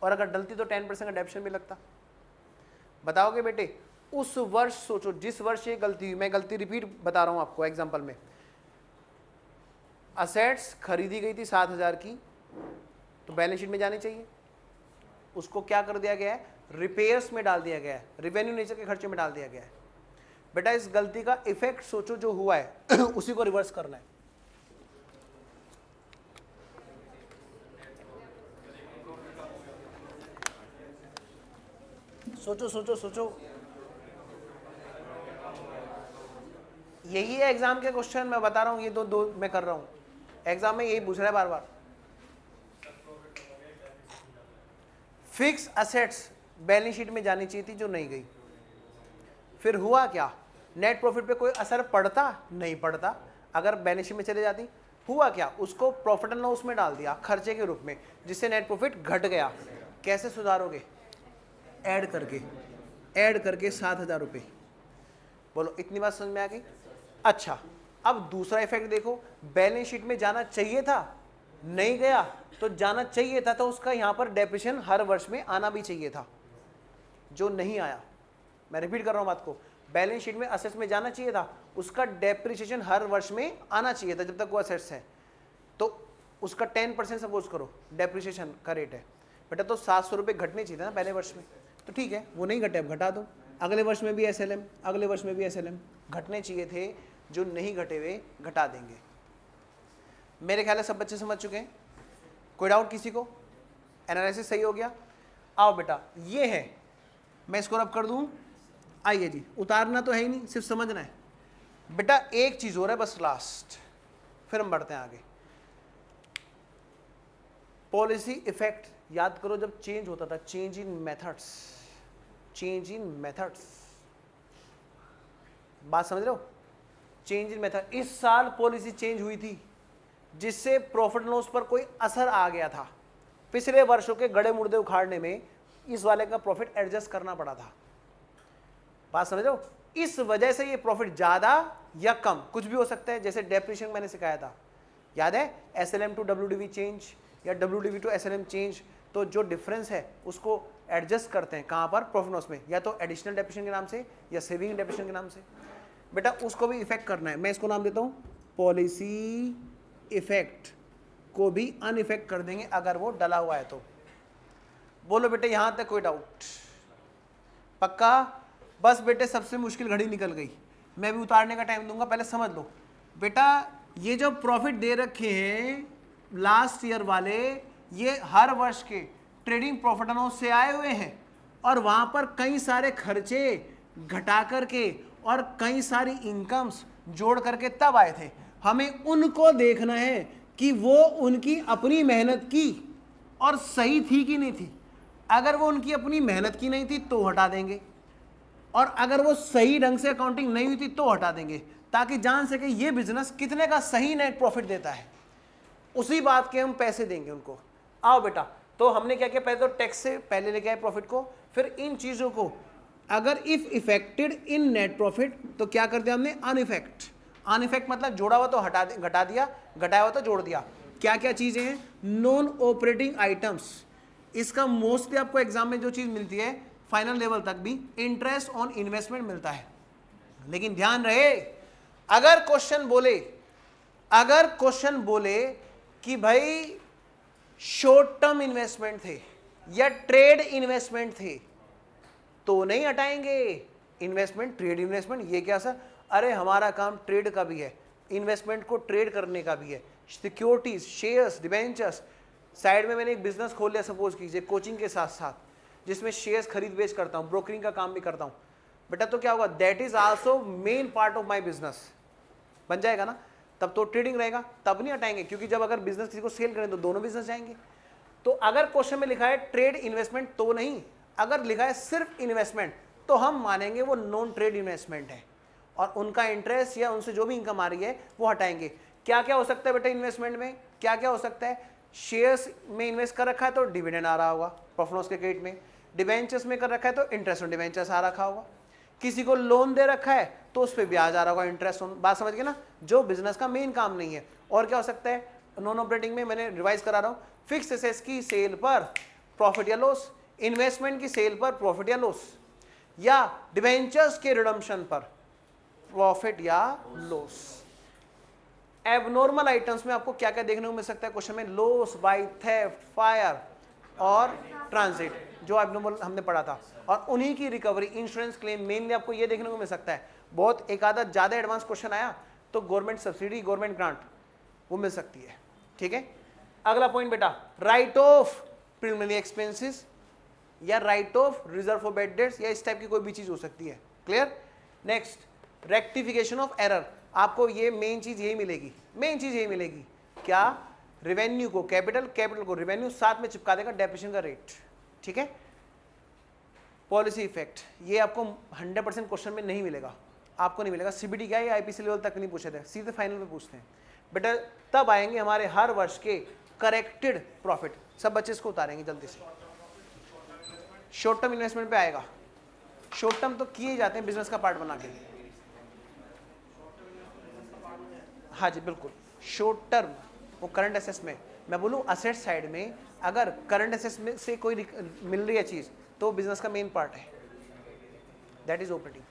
और अगर डलती तो 10% का डेप्शन भी लगता। बताओगे बेटे उस वर्ष सोचो जिस वर्ष ये गलती हुई, मैं गलती रिपीट बता रहा हूं आपको एग्जांपल में। असेट्स खरीदी गई थी 7,000 की, तो बैलेंस शीट में जानी चाहिए, उसको क्या कर दिया गया है? रिपेयर्स में डाल दिया गया है, रेवेन्यू नेचर के खर्चे में डाल दिया गया है। बेटा इस गलती का इफेक्ट सोचो जो हुआ है उसी को रिवर्स करना है। सोचो सोचो सोचो, यही है एग्जाम के क्वेश्चन, मैं बता रहा हूं, ये दो मैं कर रहा हूं, एग्जाम में यही पूछ रहा है बार बार। फिक्स असेट्स बैलेंस शीट में जानी चाहिए थी जो नहीं गई, फिर हुआ क्या? नेट प्रॉफिट पे कोई असर पड़ता? नहीं पड़ता। अगर बैलेंस शीट में चले जाती, हुआ क्या? उसको प्रॉफिट एंड लॉस में डाल दिया खर्चे के रूप में, जिससे नेट प्रॉफिट घट गया। कैसे सुधारोगे? ऐड करके 7,000 रुपये। बोलो इतनी बात समझ में आ गई? अच्छा अब दूसरा इफेक्ट देखो, बैलेंस शीट में जाना चाहिए था, नहीं गया तो जाना चाहिए था, तो उसका यहां पर डेप्रिसिएशन हर वर्ष में आना भी चाहिए था, जो नहीं आया। मैं रिपीट कर रहा हूं बात को, बैलेंस शीट में असेट्स में जाना चाहिए था, उसका डेप्रिसिएशन हर वर्ष में आना चाहिए था जब तक वो असेट्स है। तो उसका 10% सपोज करो डेप्रिसिएशन का रेट है बेटा, तो 700 रुपये घटने चाहिए था ना पहले वर्ष में, तो ठीक है वो नहीं घटे, अब घटा दो। अगले वर्ष में भी SLM, अगले वर्ष में भी SLM घटने चाहिए थे, जो नहीं घटे हुए घटा देंगे। मेरे ख्याल है सब बच्चे समझ चुके हैं, कोई डाउट किसी को? एनालिसिस सही हो गया? आओ बेटा, ये है, मैं इसको रब कर दूं, आइए जी, उतारना तो है ही नहीं, सिर्फ समझना है बेटा। एक चीज हो रहा है बस लास्ट, फिर हम बढ़ते हैं आगे। पॉलिसी इफेक्ट याद करो, जब चेंज होता था, change in methods, change in methods, बात समझ रहे हो? Change in method. इस साल पॉलिसी चेंज हुई थी जिससे प्रॉफिट लॉस पर कोई असर आ गया था। पिछले वर्षों के गड़े मुर्दे उखाड़ने में इस वाले का प्रॉफिट एडजस्ट करना पड़ा था, बात समझ रहे हो? इस वजह से ये प्रॉफिट ज्यादा या कम कुछ भी हो सकता है। जैसे डेप्रिसिएशन मैंने सिखाया था, याद है? SLM टू WDV चेंज या WDV टू SLM चेंज, तो जो डिफरेंस है उसको एडजस्ट करते हैं कहां पर? प्रॉफिट लॉस में, या तो एडिशनल डेप्रिसिएशन के नाम से या सेविंग डेप्रिसिएशन के नाम से। बेटा उसको भी इफेक्ट करना है, मैं इसको नाम देता हूं पॉलिसी इफेक्ट, को भी अनइफेक्ट कर देंगे अगर वो डला हुआ है तो। बोलो बेटे यहां तक कोई डाउट? पक्का? बस बेटे सबसे मुश्किल घड़ी निकल गई, मैं भी उतारने का टाइम दूंगा, पहले समझ लो बेटा। ये जो प्रॉफिट दे रखे हैं लास्ट ईयर वाले, ये हर वर्ष के ट्रेडिंग प्रॉफिट एंड लॉस से आए हुए हैं, और वहां पर कई सारे खर्चे घटा करके और कई सारी इनकम्स जोड़ करके तब आए थे। हमें उनको देखना है कि वो उनकी अपनी मेहनत की और सही थी कि नहीं थी। अगर वो उनकी अपनी मेहनत की नहीं थी तो हटा देंगे, और अगर वो सही ढंग से अकाउंटिंग नहीं हुई थी तो हटा देंगे, ताकि जान सके ये बिजनेस कितने का सही नेट प्रॉफिट देता है, उसी बात के हम पैसे देंगे उनको। आओ बेटा, तो हमने क्या किया, पहले तो टैक्स से पहले लेके आए प्रॉफिट को, फिर इन चीजों को अगर if affected in net profit तो क्या कर दिया हमने? अनइफेक्ट। अनइफेक्ट मतलब जोड़ा हुआ तो हटा घटा दिया, घटाया हुआ तो जोड़ दिया। क्या क्या चीजें हैं? Non operating items. इसका मोस्टली आपको एग्जाम में जो चीज मिलती है फाइनल लेवल तक भी, इंटरेस्ट ऑन इन्वेस्टमेंट मिलता है। लेकिन ध्यान रहे, अगर क्वेश्चन बोले कि भाई शॉर्ट टर्म इन्वेस्टमेंट थे या ट्रेड इन्वेस्टमेंट थे तो नहीं हटाएंगे। इन्वेस्टमेंट, ट्रेड इन्वेस्टमेंट, ये क्या सर? अरे हमारा काम ट्रेड का भी है, इन्वेस्टमेंट को ट्रेड करने का भी है। सिक्योरिटीज, शेयर्स, डिबेंचर्स, साइड में मैंने एक बिजनेस खोल लिया सपोज कीजिए कोचिंग के साथ साथ, जिसमें शेयर्स खरीद बेच करता हूँ, ब्रोकरिंग का काम भी करता हूँ बेटा, तो क्या होगा? That is also main part of my business, बन जाएगा ना? तब तो ट्रेडिंग रहेगा, तब नहीं हटाएंगे, क्योंकि जब अगर बिजनेस किसी को सेल करें तो दोनों बिजनेस जाएंगे। तो अगर क्वेश्चन में लिखा है ट्रेड इन्वेस्टमेंट तो नहीं, अगर लिखा है सिर्फ इन्वेस्टमेंट तो हम मानेंगे वो नॉन ट्रेड इन्वेस्टमेंट है, और उनका इंटरेस्ट या उनसे जो भी इनकम आ रही है वो हटाएंगे। क्या क्या हो सकता है बेटा इन्वेस्टमेंट में? क्या क्या हो सकता है? शेयर्स में इन्वेस्ट कर रखा है तो डिविडेंड आ रहा होगा प्रॉफिट लॉस के क्रेडिट में, डिबेंचर्स में कर रखा है तो इंटरेस्ट ऑन डिबेंचर्स आ रखा होगा, किसी को लोन दे रखा है तो उस पर ब्याज आ रहा होगा, इंटरेस्ट ऑन। बात समझ गए ना? जो बिजनेस का मेन काम नहीं है। और क्या हो सकता है नॉन ऑपरेटिंग में? मैंने रिवाइज करा रहा हूं, फिक्स एसेट्स की सेल पर प्रॉफिट या लॉस, इन्वेस्टमेंट की सेल पर प्रॉफिट या लॉस, या डिबेंचर्स के रिडम्पशन पर प्रॉफिट या लॉस। एबनॉर्मल आइटम्स में आपको क्या क्या देखने को मिल सकता है क्वेश्चन में? लॉस बाय थेफ्ट, फायर और ट्रांजिट, जो एबनॉर्मल हमने पढ़ा था, और उन्हीं की रिकवरी, इंश्योरेंस क्लेम, मेनली आपको ये देखने को मिल सकता है। बहुत एक आधा ज्यादा एडवांस क्वेश्चन आया तो गवर्नमेंट सब्सिडी, गवर्नमेंट ग्रांट वो मिल सकती है। ठीक है, अगला पॉइंट बेटा, राइट ऑफ प्रिलिमिनरी एक्सपेंसेस या right of reserve for bad debts, या इस टाइप की कोई भी चीज हो सकती है। Clear? Next, rectification of error. आपको ये मेन चीज यही मिलेगी, मेन चीज यही मिलेगी। क्या? रेवेन्यू को कैपिटल, कैपिटल को रेवेन्यू, साथ में चिपका देगा डेप्रिसिएशन का रेट। ठीक है? पॉलिसी इफेक्ट, ये आपको 100% क्वेश्चन में नहीं मिलेगा, आपको नहीं मिलेगा। सीबीटी क्या है, आईपीसी लेवल तक नहीं पूछे थे, सीधे फाइनल में पूछते हैं बेटा। तब आएंगे हमारे हर वर्ष के करेक्टेड प्रॉफिट, सब बच्चे इसको उतारेंगे जल्दी से। शॉर्ट टर्म इन्वेस्टमेंट पे आएगा, शॉर्ट टर्म तो किए जाते हैं बिजनेस का पार्ट बना के। हाँ जी बिल्कुल, शॉर्ट टर्म वो करंट एसेट्स में, मैं बोलूँ असेट साइड में अगर करंट एसेट्स में से कोई मिल रही है चीज तो बिजनेस का मेन पार्ट है, दैट इज ऑपरेटिंग।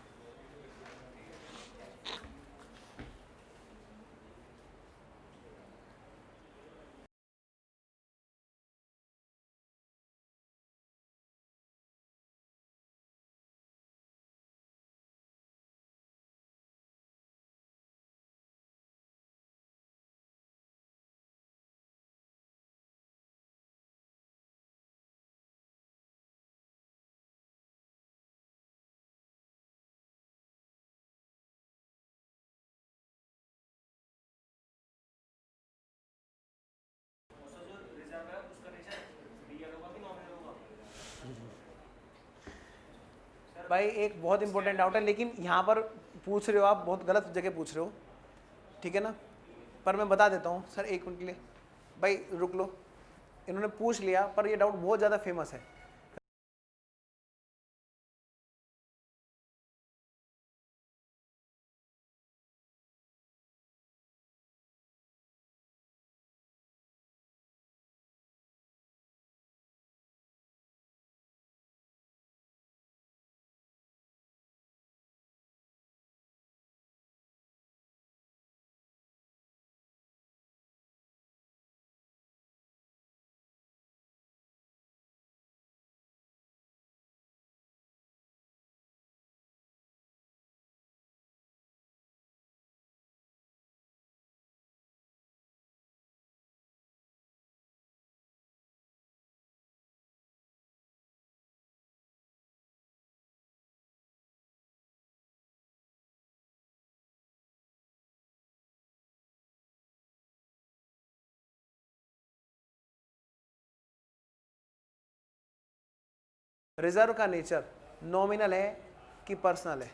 भाई एक बहुत इंपॉर्टेंट डाउट है, लेकिन यहाँ पर पूछ रहे हो आप, बहुत गलत जगह पूछ रहे हो, ठीक है ना, पर मैं बता देता हूँ सर, एक मिनट के लिए भाई रुक लो। इन्होंने पूछ लिया पर ये डाउट बहुत ज़्यादा फेमस है। रिजर्व का नेचर नॉमिनल है कि पर्सनल है?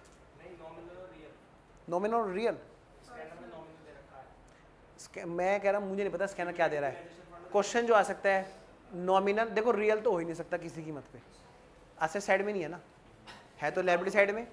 नॉमिनल और रियल। मैं कह रहा हूँ मुझे नहीं पता स्कैनर क्या दे रहा है। क्वेश्चन जो आ सकता है नॉमिनल, देखो रियल तो हो ही नहीं सकता किसी कीमत पे, एसेट साइड में नहीं है ना, है तो लायबिलिटी साइड में।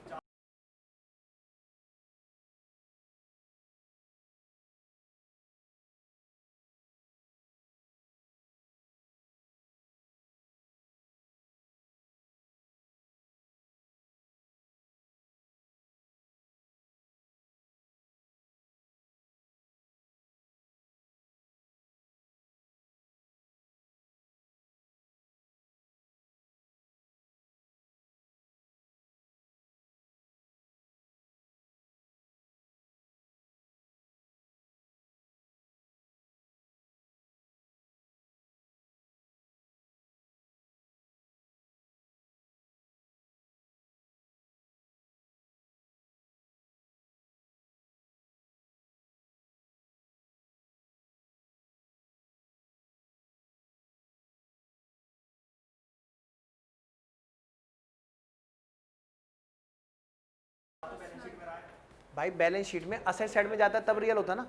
भाई बैलेंस शीट में असेट साइड में जाता है तब रियल होता ना,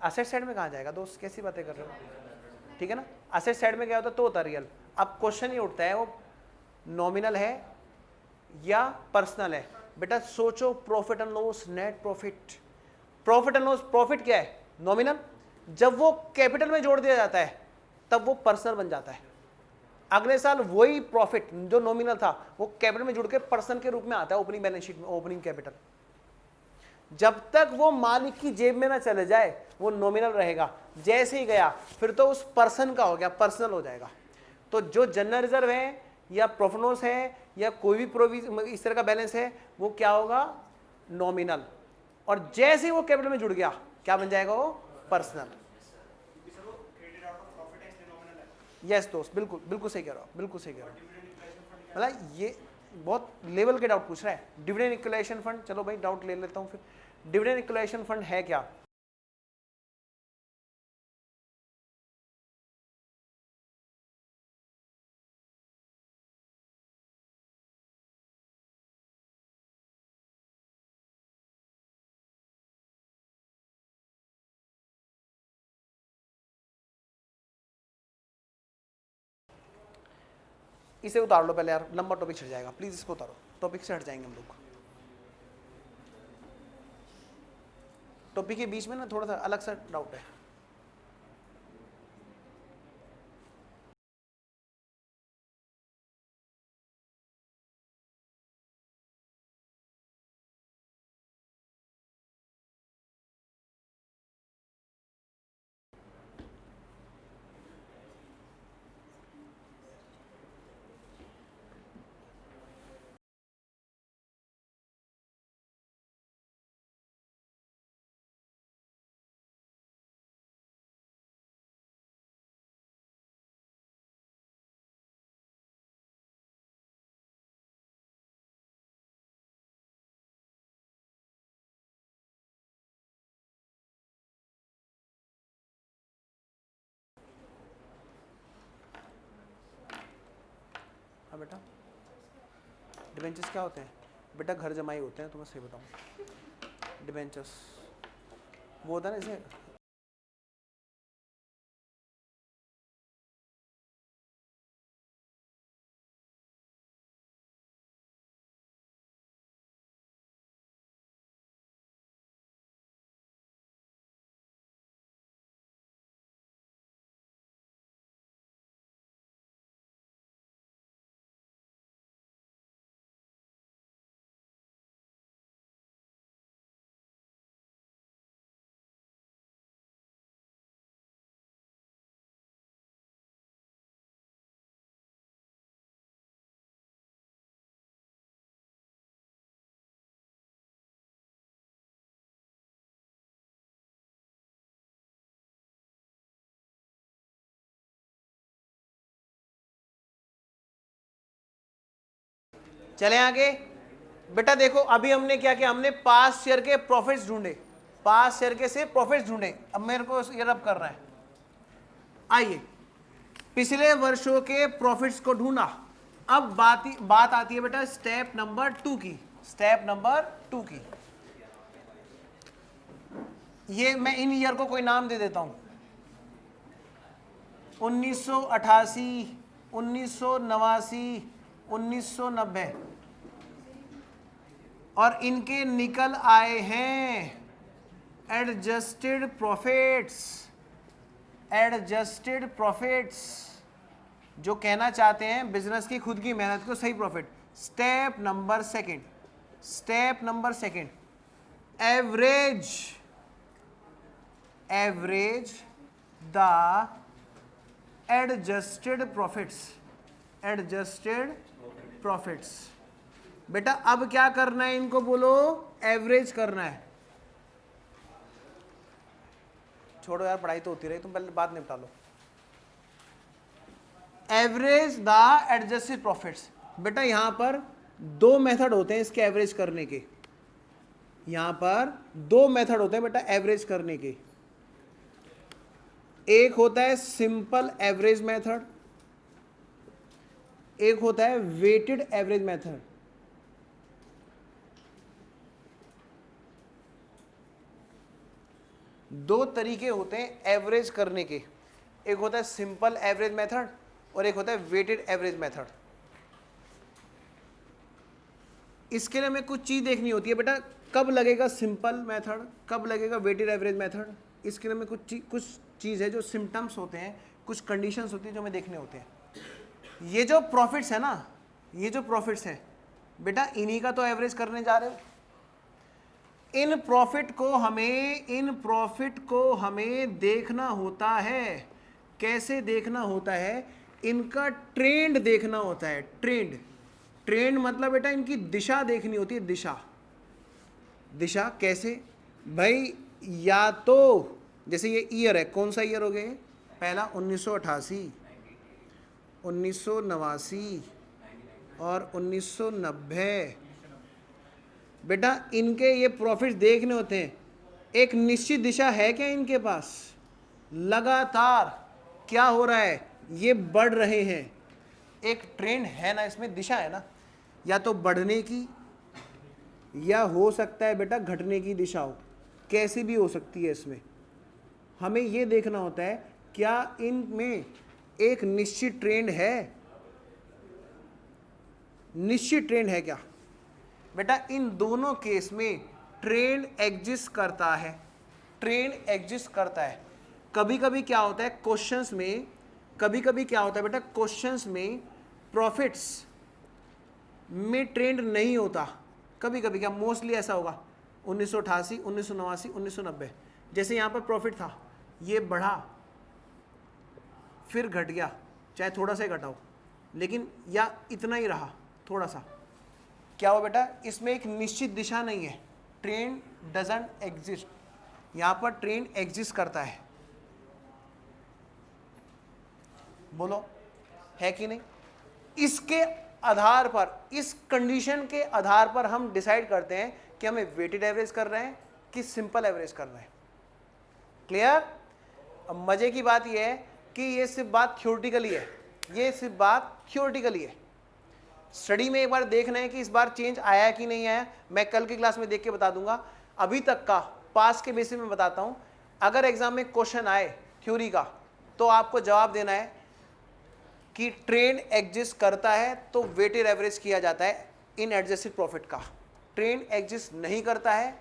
असेट साइड में कहाँ जाएगा दोस्त, कैसी बातें कर रहे हो, ठीक है ना, असेट साइड में क्या होता तो होता रियल। अब क्वेश्चन ये उठता है वो नॉमिनल है या पर्सनल है। बेटा सोचो, profit and loss, net profit, profit and loss, profit क्या है नॉमिनल, जब वो कैपिटल में जोड़ दिया जाता है तब वो पर्सनल बन जाता है। अगले साल वही प्रॉफिट जो नॉमिनल था वो कैपिटल में जुड़ के पर्सन के रूप में आता है ओपनिंग बैलेंस शीट में, ओपनिंग कैपिटल। जब तक वो मालिक की जेब में ना चले जाए वो नॉमिनल रहेगा, जैसे ही गया फिर तो उस पर्सन का हो गया, पर्सनल हो जाएगा। तो जो जनरल रिजर्व है या प्रोफिट है या कोई भी प्रोविजन इस तरह का बैलेंस है वो क्या होगा नॉमिनल, और जैसे ही वो कैपिटल में जुड़ गया क्या बन जाएगा वो पर्सनल। यस दोस्त, बिल्कुल बिल्कुल सही कह रहा हो, बिल्कुल सही कह रहा हो। मतलब ये बहुत लेवल के डाउट पूछ रहा है। डिविडेंड इक्वलाइजेशन फंड, चलो भाई डाउट ले लेता हूँ फिर। डिविडेंड इक्वलाइजेशन फंड है क्या? इसे उतार लो पहले यार, लंबा टॉपिक हट जाएगा, प्लीज इसको उतारो, टॉपिक से हट जाएंगे हम लोग। टॉपिक के बीच में ना थोड़ा सा अलग सा डाउट है। हाँ बेटा, डिबेंचर्स क्या होते हैं बेटा? घर जमाई होते हैं, तो मैं सही बताऊँ। डिबेंचर्स वो होता है ना, जैसे चले आगे बेटा। देखो अभी हमने क्या किया, हमने पास्ट शेयर के प्रॉफिट्स ढूंढे, पास्ट शेयर के से प्रॉफिट्स ढूंढे। अब मेरे को ये रब करना है। आइए, पिछले वर्षों के प्रॉफिट्स को ढूंढा। अब बात आती है बेटा स्टेप नंबर 2 की। स्टेप नंबर 2 की, ये मैं इन ईयर को कोई नाम दे देता हूं, 1988, 1989, 1990, और इनके निकल आए हैं एडजस्टेड प्रॉफिट्स। एडजस्टेड प्रॉफिट्स जो कहना चाहते हैं बिजनेस की खुद की मेहनत को सही profit. Step number 2, step number 2, average the adjusted profits. Adjusted profits बेटा अब क्या करना है, इनको बोलो एवरेज करना है। छोड़ो यार, पढ़ाई तो होती रही, तुम पहले बात निपटा लो। Average the adjusted profits. बेटा यहां पर 2 मेथड होते हैं इसके एवरेज करने के। यहां पर 2 मेथड होते हैं बेटा एवरेज करने के। एक होता है सिंपल एवरेज मेथड, एक होता है वेटेड एवरेज मेथड। दो तरीके होते हैं एवरेज करने के, एक होता है सिंपल एवरेज मेथड और एक होता है वेटेड एवरेज मेथड। इसके लिए हमें कुछ चीज देखनी होती है बेटा, कब लगेगा सिंपल मेथड, कब लगेगा वेटेड एवरेज मेथड। इसके लिए हमें कुछ चीज है, जो सिम्टम्स होते हैं, कुछ कंडीशंस होती है जो हमें देखने होते हैं। ये जो प्रॉफिट्स है ना, ये जो प्रॉफिट्स है बेटा, इन्हीं का तो एवरेज करने जा रहे हो। इन प्रॉफिट को हमें देखना होता है। कैसे देखना होता है? इनका ट्रेंड देखना होता है। ट्रेंड मतलब बेटा इनकी दिशा देखनी होती है। दिशा कैसे भाई? या तो जैसे ये ईयर है, कौन सा ईयर हो गया? पहला 1988, 1989 और 1990। बेटा इनके ये प्रॉफिट्स देखने होते हैं। एक निश्चित दिशा है क्या इनके पास? लगातार क्या हो रहा है? ये बढ़ रहे हैं। एक ट्रेंड है ना, इसमें दिशा है ना, या तो बढ़ने की या हो सकता है बेटा घटने की दिशा हो, कैसी भी हो सकती है। इसमें हमें ये देखना होता है क्या इनमें एक निश्चित ट्रेंड है, निश्चित ट्रेंड है क्या? बेटा इन दोनों केस में ट्रेंड एग्जिस्ट करता है। ट्रेंड एग्जिस्ट करता है। कभी कभी क्या होता है क्वेश्चंस में, कभी कभी क्या होता है बेटा क्वेश्चंस में प्रॉफिट्स में ट्रेंड नहीं होता। कभी कभी क्या, मोस्टली ऐसा होगा 1988, 1989, 1990। जैसे यहाँ पर प्रॉफिट था, ये बढ़ा फिर घट गया, चाहे थोड़ा सा ही घटाओ, लेकिन या इतना ही रहा थोड़ा सा। क्या हुआ बेटा, इसमें एक निश्चित दिशा नहीं है, ट्रेंड डजंट एग्जिस्ट। यहाँ पर ट्रेंड एग्जिस्ट करता है, बोलो है कि नहीं? इसके आधार पर, इस कंडीशन के आधार पर हम डिसाइड करते हैं कि हमें वेटेड एवरेज कर रहे हैं कि सिंपल एवरेज कर रहे हैं। क्लियर? अब मजे की बात यह है कि ये सिर्फ बात थ्योरेटिकली है, ये सिर्फ बात थ्योरेटिकली है। स्टडी में एक बार देखना है कि इस बार चेंज आया कि नहीं आया, मैं कल की क्लास में देख के बता दूंगा। अभी तक का पास के बेसिस में बताता हूं। अगर एग्जाम में क्वेश्चन आए थ्योरी का, तो आपको जवाब देना है कि ट्रेंड एग्जिस्ट करता है तो वेटेड एवरेज किया जाता है इन एडजस्टेड प्रॉफिट का। ट्रेंड एग्जिस्ट नहीं करता है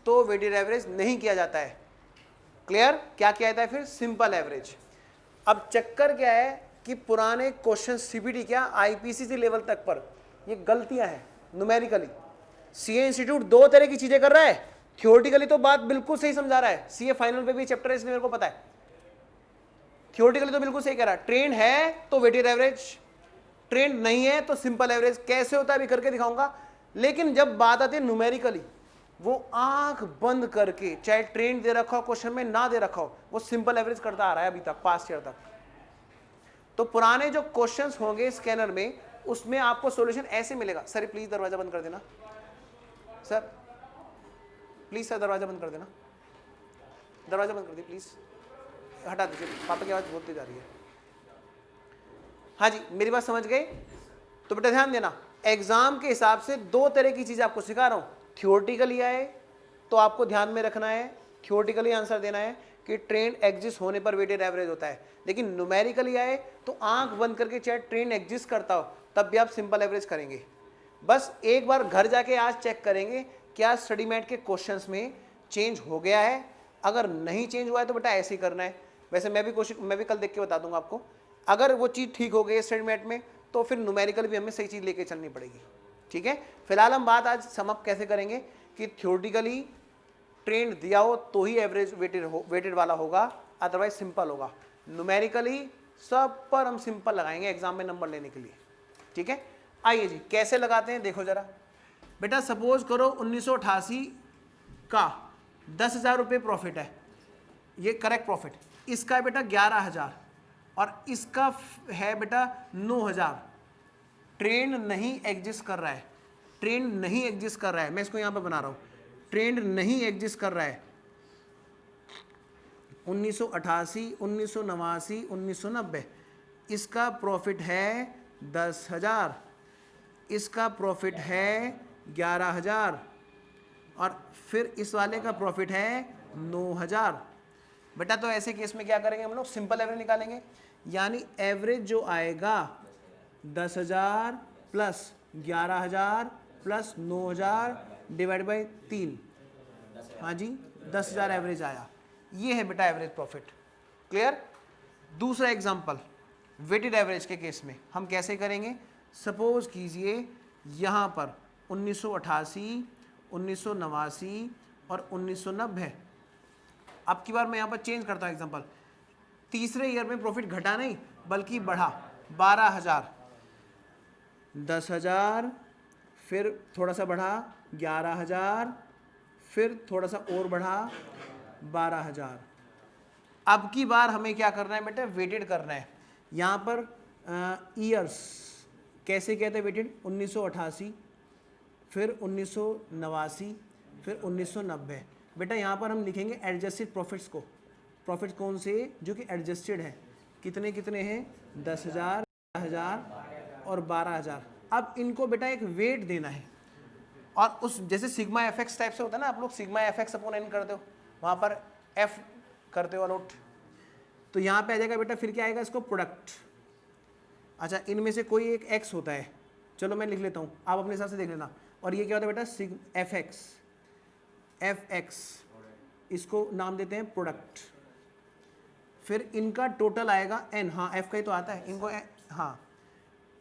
तो वेटेड एवरेज नहीं किया जाता है। क्लियर? क्या किया जाता है फिर? Simple average. अब चक्कर क्या है कि पुराने क्वेश्चन सीबीटी क्या आईपीसीसी लेवल तक पर ये गलतियां हैं न्यूमेरिकली। सीए इंस्टीट्यूट दो तरह की चीजें कर रहा है, थ्योरेटिकली तो बात बिल्कुल सही समझा रहा है, सीए फाइनल पे भी चैप्टर है इसलिए मेरे को पता है। थ्योरेटिकली तो बिल्कुल सही कह रहा है, ट्रेंड है तो वेटेड एवरेज, ट्रेंड नहीं है तो सिंपल एवरेज। कैसे होता है अभी करके दिखाऊंगा। लेकिन जब बात आती है न्यूमेरिकली, वो आंख बंद करके, चाहे ट्रेंड दे रखा हो क्वेश्चन में ना दे रखा हो, वो सिंपल एवरेज करता आ रहा है अभी तक, पास्ट ईयर तक। तो पुराने जो क्वेश्चंस होंगे स्कैनर में, उसमें आपको सॉल्यूशन ऐसे मिलेगा। सर प्लीज दरवाजा बंद कर देना, सर प्लीज सर दरवाजा बंद कर देना, दरवाजा बंद कर दीजिए प्लीज, हटा दीजिए, पापा की आवाज बोलती जा रही है। हाँ जी, मेरी बात समझ गए? तो बेटा ध्यान देना, एग्जाम के हिसाब से दो तरह की चीजें आपको सिखा रहा हूं। थ्योरेटिकली आए तो आपको ध्यान में रखना है, थ्योरेटिकली आंसर देना है कि ट्रेंड एग्जिस्ट होने पर वेटेड एवरेज होता है। लेकिन न्यूमेरिकली आए तो आंख बंद करके, चाहे ट्रेंड एग्जिस्ट करता हो तब भी आप सिंपल एवरेज करेंगे। बस एक बार घर जाके आज चेक करेंगे क्या स्टडी मैट के क्वेश्चंस में चेंज हो गया है। अगर नहीं चेंज हुआ है तो बेटा ऐसे ही करना है। वैसे मैं भी कल देख के बता दूंगा आपको। अगर वो चीज़ ठीक हो गई है स्टडी मैट में, तो फिर न्यूमेरिकल भी हमें सही चीज़ लेके चलनी पड़ेगी। ठीक है, फिलहाल हम बात आज समअप कैसे करेंगे कि थ्योरेटिकली ट्रेंड दिया हो तो ही एवरेज वेटेड वाला होगा, अदरवाइज सिंपल होगा। न्यूमेरिकली सब पर हम सिंपल लगाएंगे एग्जाम में नंबर लेने के लिए। ठीक है, आइए जी कैसे लगाते हैं देखो जरा। बेटा सपोज करो 1988 का 10,000 रुपये प्रॉफिट है, ये करेक्ट प्रॉफिट। इसका है बेटा 11,000 और इसका है बेटा 9,000। ट्रेंड नहीं एग्जिस्ट कर रहा है, ट्रेंड नहीं एग्जिस्ट कर रहा है, मैं इसको यहां पर बना रहा हूं, ट्रेंड नहीं एग्जिस्ट कर रहा है। 1988, 1989, 1990 इसका प्रॉफिट है 10,000, इसका प्रॉफिट है 11,000 और फिर इस वाले का प्रॉफिट है 9,000। बेटा तो ऐसे केस में क्या करेंगे हम लोग, सिंपल एवरेज निकालेंगे। यानी एवरेज जो आएगा 10,000 प्लस 11,000 प्लस 9,000 डिवाइड बाई 3, हाँ जी 10,000 एवरेज आया। ये है बेटा एवरेज प्रॉफिट। क्लियर? दूसरा एग्जांपल वेटेड एवरेज के केस में हम कैसे करेंगे। सपोज कीजिए यहाँ पर 1988, 1989 और 1990। अब की बार मैं यहाँ पर चेंज करता हूँ एग्जांपल। तीसरे ईयर में प्रॉफिट घटा नहीं बल्कि बढ़ा, 12,000, 10,000, फिर थोड़ा सा बढ़ा 11,000, फिर थोड़ा सा और बढ़ा 12,000। अब की बार हमें क्या करना है बेटा, वेटेड करना है। यहाँ पर ईयर्स कैसे कहते हैं वेटेड, 1988, फिर 1989, फिर 1990। बेटा यहाँ पर हम लिखेंगे एडजस्टेड प्रॉफिट्स को। प्रॉफिट कौन से जो कि एडजस्टेड है, कितने कितने हैं, 10,000, 12,000 और 12,000। अब इनको बेटा एक वेट देना है और उस जैसे सिग्मा एफ एक्स टाइप से होता है ना, आप लोग sigma F X upon N करते हो, वहाँ पर एफ करते हो अलॉट, तो यहाँ पे आ जाएगा बेटा फिर क्या आएगा, इसको प्रोडक्ट। अच्छा इनमें से कोई एक एक्स होता है, चलो मैं लिख लेता हूँ, आप अपने हिसाब से देख लेना। और ये क्या होता है बेटा, एफ एक्स इसको नाम देते हैं प्रोडक्ट। फिर इनका टोटल आएगा एन, हाँ एफ का ही तो आता है इनको हाँ,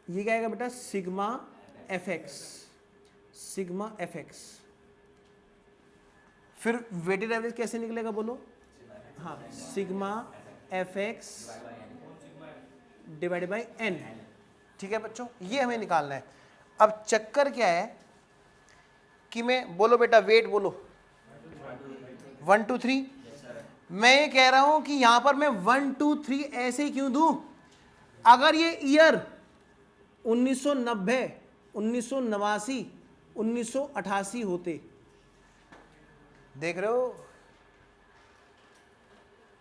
ये क्या आएगा बेटा sigma F X, sigma F X. फिर वेटेड एवरेज कैसे निकलेगा बोलो, हाँ sigma F X divided by N. ठीक है बच्चों, ये हमें निकालना है। अब चक्कर क्या है कि मैं, बोलो बेटा वेट बोलो, 1 2 3। मैं ये कह रहा हूं कि यहां पर मैं 1 2 3 ऐसे ही क्यों दूं? अगर ये ईयर 1990, 1989, 1988 होते, देख रहे हो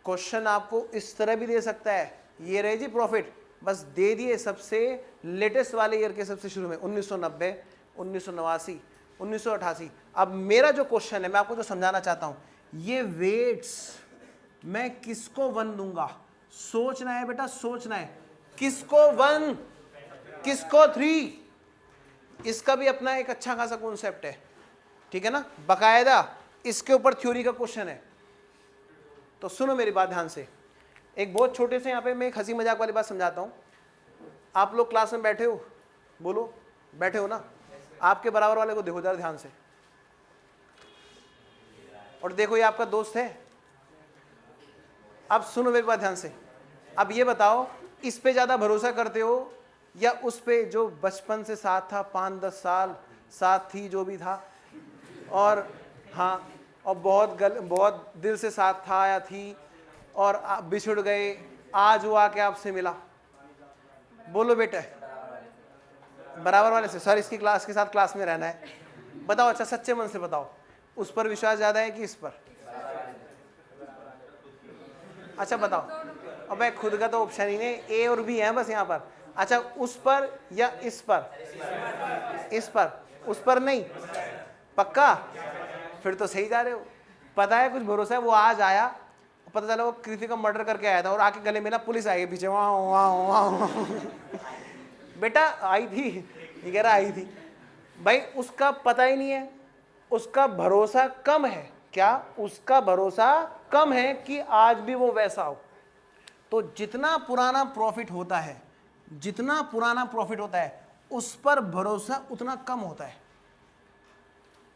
क्वेश्चन आपको इस तरह भी दे सकता है, ये रहे जी प्रॉफिट, बस दे दिए सबसे लेटेस्ट वाले ईयर के सबसे शुरू में 1990, 1989, 1988। अब मेरा जो क्वेश्चन है, मैं आपको जो समझाना चाहता हूं, ये वेट्स मैं किसको 1 दूंगा? सोचना है बेटा, सोचना है किसको 1 किसको 3। इसका भी अपना एक अच्छा खासा कॉन्सेप्ट है, ठीक है ना, बकायदा इसके ऊपर थ्योरी का क्वेश्चन है। तो सुनो मेरी बात ध्यान से, एक बहुत छोटे से यहाँ पे मैं एक हंसी मजाक वाली बात समझाता हूँ। आप लोग क्लास में बैठे हो, बोलो बैठे हो ना, आपके बराबर वाले को देखो जरा ध्यान से, और देखो ये आपका दोस्त है। अब सुनो मेरी बात ध्यान से, अब ये बताओ इस पे ज्यादा भरोसा करते हो या उस पे जो बचपन से साथ था, 5-10 साल साथ थी, जो भी था, और हाँ और बहुत दिल से साथ था या थी, और आप बिछुड़ गए, आज वो आके आपसे मिला? बोलो बेटा बराबर वाले से। सर इसकी क्लास के साथ क्लास में रहना है, बताओ अच्छा सच्चे मन से बताओ, उस पर विश्वास ज्यादा है कि इस पर? अच्छा बताओ, अबे खुद का तो ऑप्शन ही नहीं, ए और बी है बस यहाँ पर। अच्छा उस पर या इस पर? इस पर, उस पर नहीं, पक्का? फिर तो सही जा रहे हो, पता है कुछ भरोसा है। वो आज आया, पता चला वो कृति का मर्डर करके आया था, और आके गले मिला, पुलिस आई पीछे, वहाँ वहाँ बेटा आई थी, ये कह रहा आई थी भाई, उसका पता ही नहीं है, उसका भरोसा कम है। क्या उसका भरोसा कम है कि आज भी वो वैसा हो? तो जितना पुराना प्रॉफिट होता है, जितना पुराना प्रॉफिट होता है, उस पर भरोसा उतना कम होता है,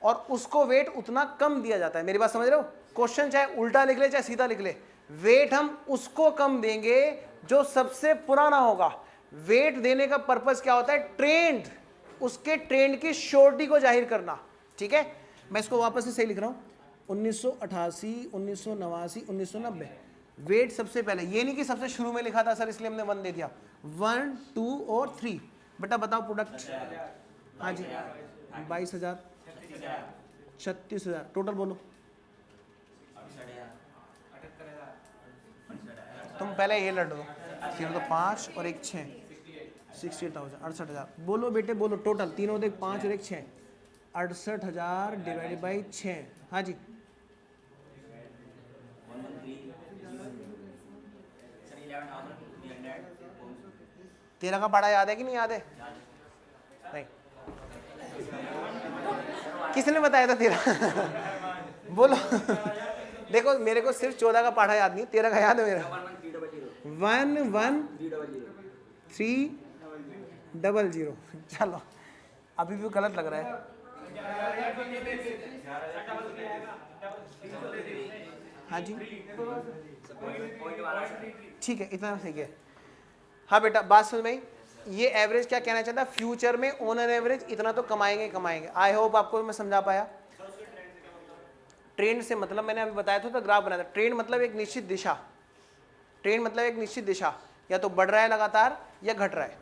और उसको वेट उतना कम दिया जाता है। मेरी बात समझ रहे हो? क्वेश्चन चाहे उल्टा लिख ले चाहे सीधा लिख ले, वेट हम उसको कम देंगे जो सबसे पुराना होगा। वेट देने का पर्पस क्या होता है? ट्रेंड, उसके ट्रेंड की श्योरिटी को जाहिर करना। ठीक है, मैं इसको वापस से सही लिख रहा हूं, 1988, 1989, 1990। वेट सबसे पहले, ये नहीं कि सबसे शुरू में लिखा था सर इसलिए हमने 1 दे दिया। 1 2 और 3। बेटा बताओ प्रोडक्ट। हाँ जी 22,000, 36,000 टोटल बोलो। तुम पहले ये लड़ दो, फिर तो 5 और एक 6, 60,000, 68,000। बोलो बेटे बोलो, टोटल तीनों होते 5 और एक 6, 68,000 डिवाइडेड बाई 6। हाँ जी तेरा का पढ़ा याद है कि नहीं याद है? नहीं, किसने बताया था तेरा? बोलो देखो मेरे को सिर्फ 14 का पढ़ा याद नहीं, 13 का याद है मेरा। 11300। चलो अभी भी गलत लग रहा है। हाँ जी ठीक है, इतना सही है। हाँ बेटा बात समझ में आई? ये एवरेज क्या कहना चाहता है? फ्यूचर में ऑन एन एवरेज इतना तो कमाएंगे कमाएंगे। आई होप आपको मैं समझा पाया। ट्रेंड से मतलब मैंने अभी बताया था, तो ग्राफ बनाया था। ट्रेंड मतलब एक निश्चित दिशा, ट्रेंड मतलब एक निश्चित दिशा, या तो बढ़ रहा है लगातार या घट रहा है।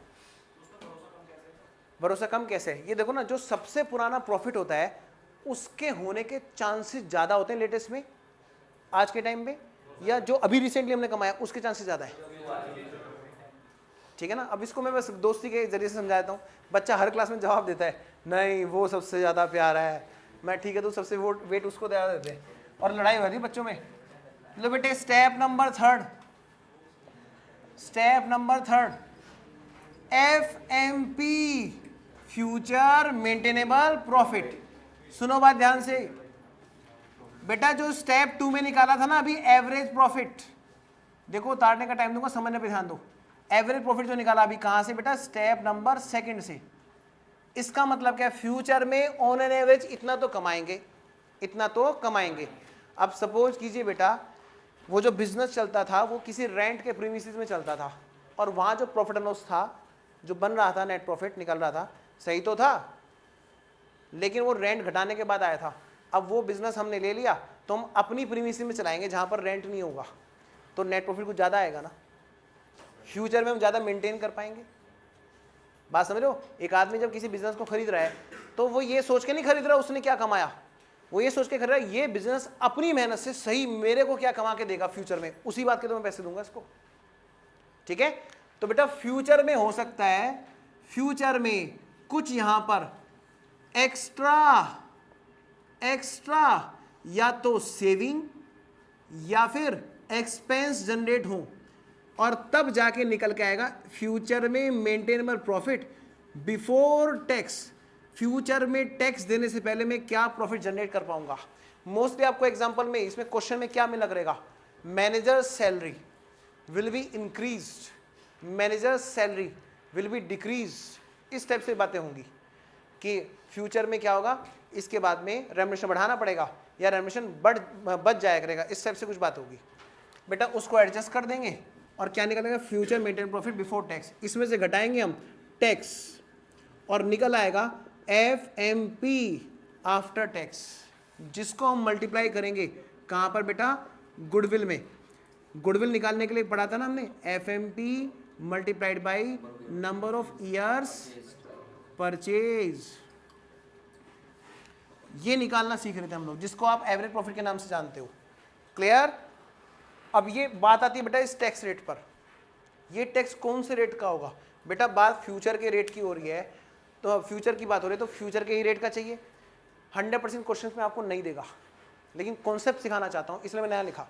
भरोसा कम कैसे है? ये देखो ना, जो सबसे पुराना प्रॉफिट होता है उसके होने के चांसेस ज्यादा होते हैं लेटेस्ट में, आज के टाइम पे, या जो अभी रिसेंटली हमने कमाया उसके चांसेस ज्यादा है। ठीक है ना? अब इसको मैं बस दोस्ती के जरिए से समझाता हूँ। बच्चा हर क्लास में जवाब देता है, नहीं वो सबसे ज्यादा प्यारा है। मैं ठीक है, तो सबसे वेट उसको दे देते हैं, और लड़ाई हो रही है बच्चों में। लो बेटे step number 3, step number 3, FMP, future maintainable profit. सुनो बात ध्यान से, बेटा जो स्टेप 2 में निकाला था ना अभी एवरेज प्रॉफिट, देखो उतारने का टाइम दूंगा, समझने पे ध्यान दो। एवरेज प्रॉफिट जो निकाला अभी कहां से बेटा, स्टेप नंबर 2 से। इसका मतलब क्या है, फ्यूचर में ऑन एन एवरेज इतना तो कमाएंगे, इतना तो कमाएंगे। अब सपोज कीजिए बेटा वो जो बिजनेस चलता था वो किसी रेंट के प्रीमिसेस में चलता था, और वहां जो प्रॉफिट एंड लॉस था जो बन रहा था, नेट प्रॉफिट निकल रहा था, सही तो था, लेकिन वो रेंट घटाने के बाद आया था। अब वो बिजनेस हमने ले लिया तो हम अपनी प्रीमिसेस में चलाएंगे जहां पर रेंट नहीं होगा, तो नेट प्रॉफिट कुछ ज़्यादा आएगा ना, फ्यूचर में हम ज़्यादा मेंटेन कर पाएंगे। बात समझ रहे हो? एक आदमी जब किसी बिजनेस को खरीद रहा है तो वो ये सोच के नहीं खरीद रहा उसने क्या कमाया, वो ये सोच के खरीद रहा है ये बिजनेस अपनी मेहनत से सही मेरे को क्या कमा के देगा फ्यूचर में, उसी बात के तो मैं पैसे दूंगा इसको। ठीक है, तो बेटा फ्यूचर में हो सकता है, फ्यूचर में कुछ यहां पर एक्स्ट्रा या तो सेविंग या फिर एक्सपेंस जनरेट हो, और तब जाके निकल के आएगा फ्यूचर में maintainable profit before tax. Future में टैक्स देने से पहले मैं क्या प्रॉफिट जनरेट कर पाऊंगा। मोस्टली आपको एग्जांपल में इसमें क्वेश्चन में क्या मिला करेगा, manager salary will be increased, manager salary will be decreased, इस टाइप से बातें होंगी कि फ्यूचर में क्या होगा, इसके बाद में रेम्युनरेशन बढ़ाना पड़ेगा या रेम्युनरेशन बच जाया करेगा, इस टाइप से कुछ बात होगी। बेटा उसको एडजस्ट कर देंगे और क्या निकलेगा, future maintain profit before tax, इसमें से घटाएंगे हम टैक्स और निकल आएगा FMP आफ्टर टैक्स, जिसको हम मल्टीप्लाई करेंगे कहां पर बेटा, गुडविल में। गुडविल निकालने के लिए पढ़ा था ना हमने, FMP multiplied by number of years purchase, ये निकालना सीख रहे थे हम लोग, जिसको आप एवरेज प्रॉफिट के नाम से जानते हो। क्लियर? अब ये बात आती है बेटा इस टैक्स रेट पर, ये टैक्स कौन से रेट का होगा बेटा, बात फ्यूचर के रेट की हो रही है, तो फ्यूचर की बात हो रही है तो फ्यूचर के ही रेट का चाहिए। 100% क्वेश्चन में आपको नहीं देगा, लेकिन कॉन्सेप्ट सिखाना चाहता हूं इसलिए मैंने नया लिखा,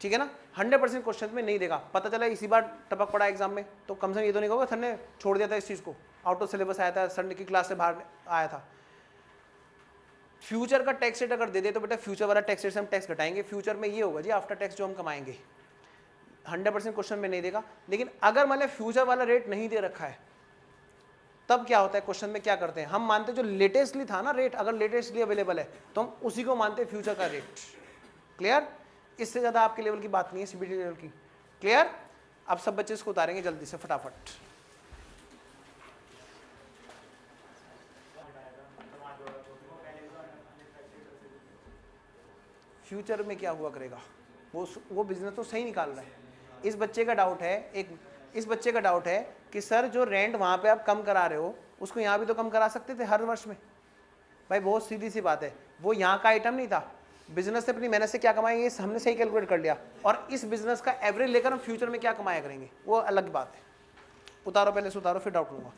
ठीक है ना। 100% क्वेश्चन में नहीं देगा, पता चला इसी बार टपक पड़ा एग्जाम में, तो कम से कम ये तो नहीं होगा सर ने छोड़ दिया था इस चीज को, आउट ऑफ सिलेबस आया था, संडे की क्लास से बाहर आया था। फ्यूचर का टैक्स रेट अगर दे दे तो बेटा फ्यूचर वाला टैक्स रेट से हम टैक्स घटाएंगे, फ्यूचर में ये होगा जी आफ्टर टैक्स जो हम कमाएंगे। 100% क्वेश्चन में नहीं देगा, लेकिन अगर मान लिया फ्यूचर वाला रेट नहीं दे रखा है तब क्या होता है, क्वेश्चन में क्या करते हैं हम, मानते जो लेटेस्टली था ना रेट, अगर लेटेस्टली अवेलेबल है तो हम उसी को मानते हैं फ्यूचर का रेट। क्लियर? इससे ज्यादा आपके लेवल की बात नहीं है, सीबीटी लेवल की। क्लियर? अब सब बच्चे इसको उतारेंगे जल्दी से फटाफट। फ्यूचर में क्या हुआ करेगा, वो बिजनेस तो सही निकाल रहा है। इस बच्चे का डाउट है, इस बच्चे का डाउट है कि सर जो रेंट वहां पे आप कम करा रहे हो उसको यहाँ भी तो कम करा सकते थे हर वर्ष में। भाई बहुत सीधी सी बात है, वो यहाँ का आइटम नहीं था, बिजनेस से अपनी मेहनत से क्या कमाएंगे हमने सही कैलकुलेट कर लिया, और इस बिजनेस का एवरेज लेकर हम फ्यूचर में क्या कमाया करेंगे वो अलग बात है। उतारो पहले से, उतारो फिर डाउट लूंगा।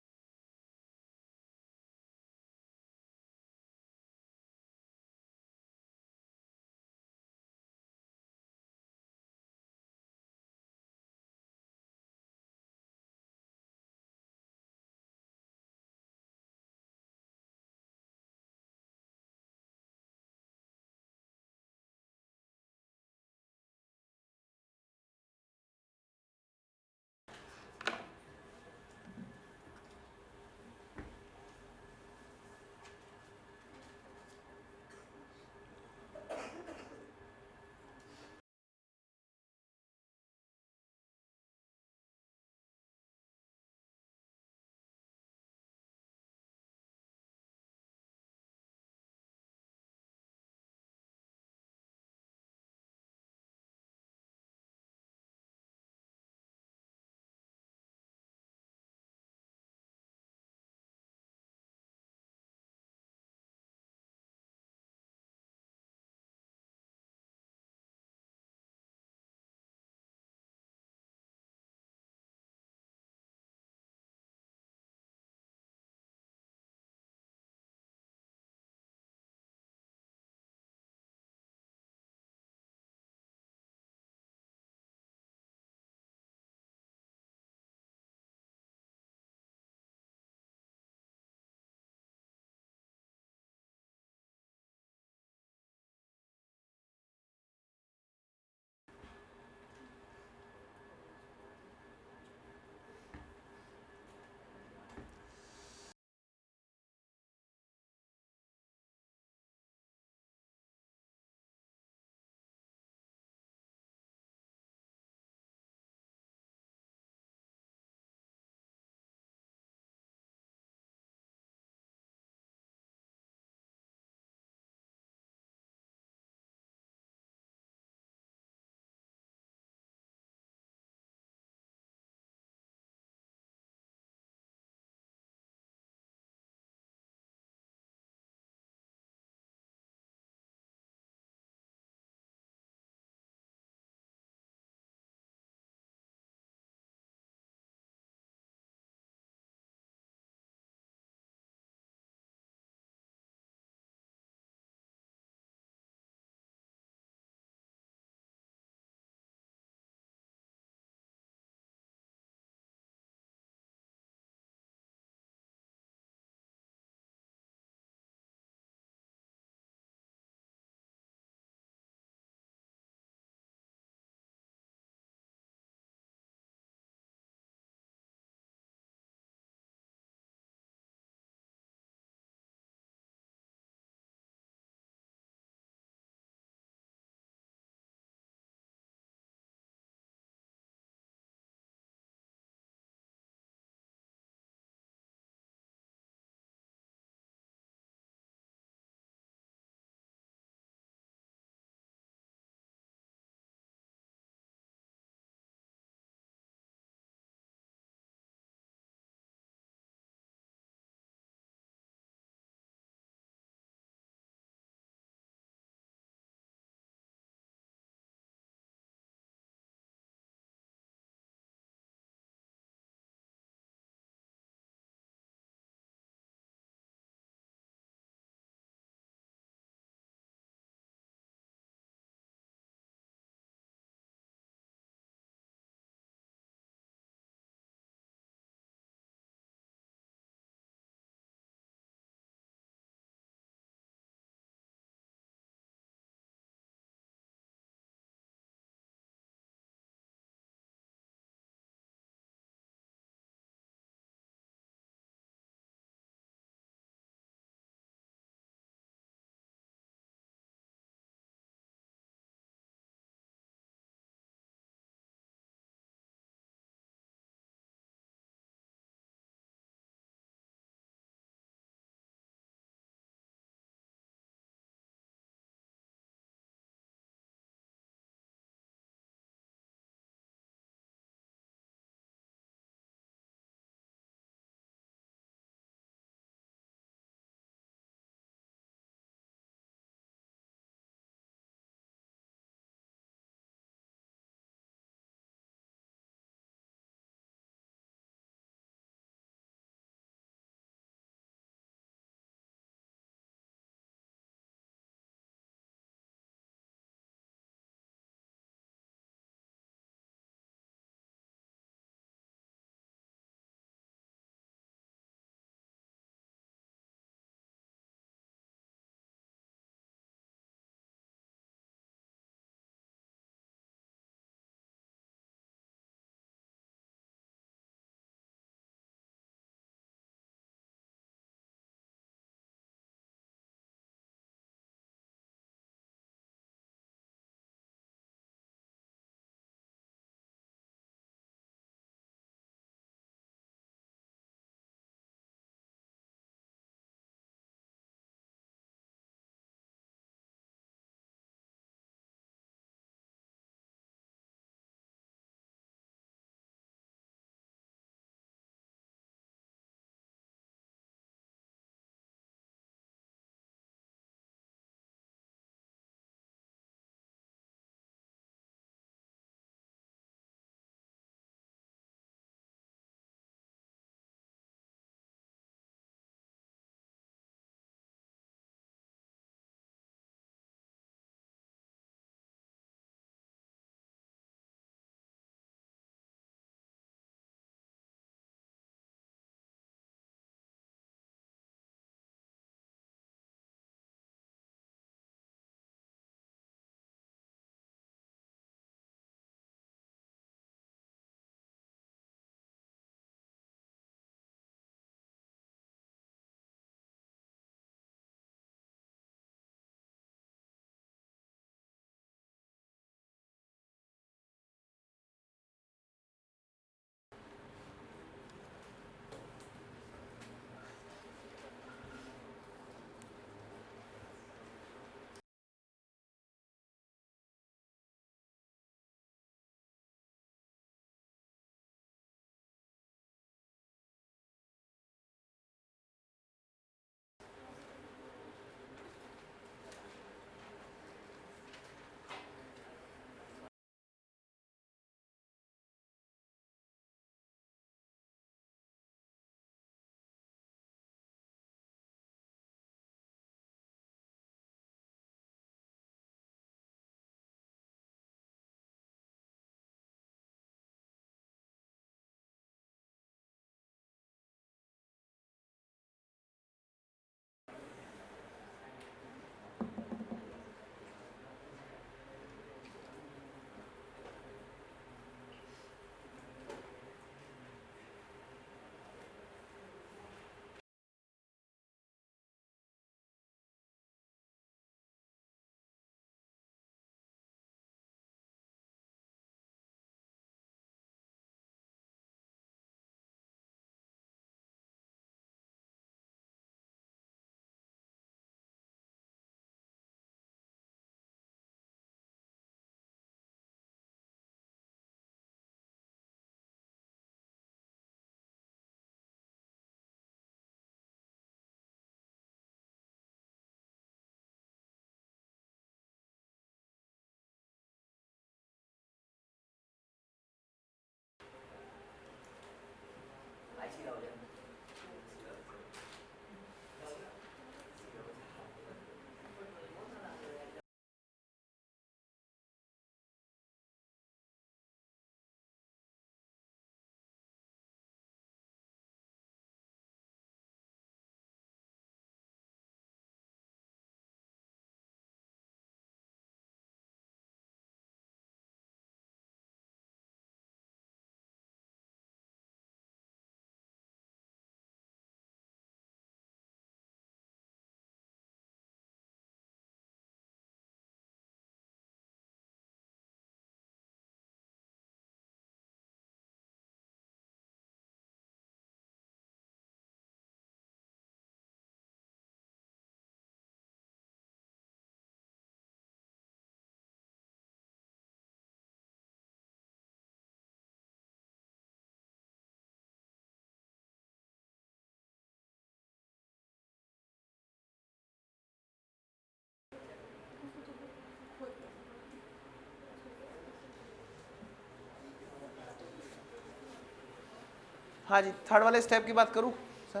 हाँ जी, थर्ड वाले स्टेप की बात करूँ सर?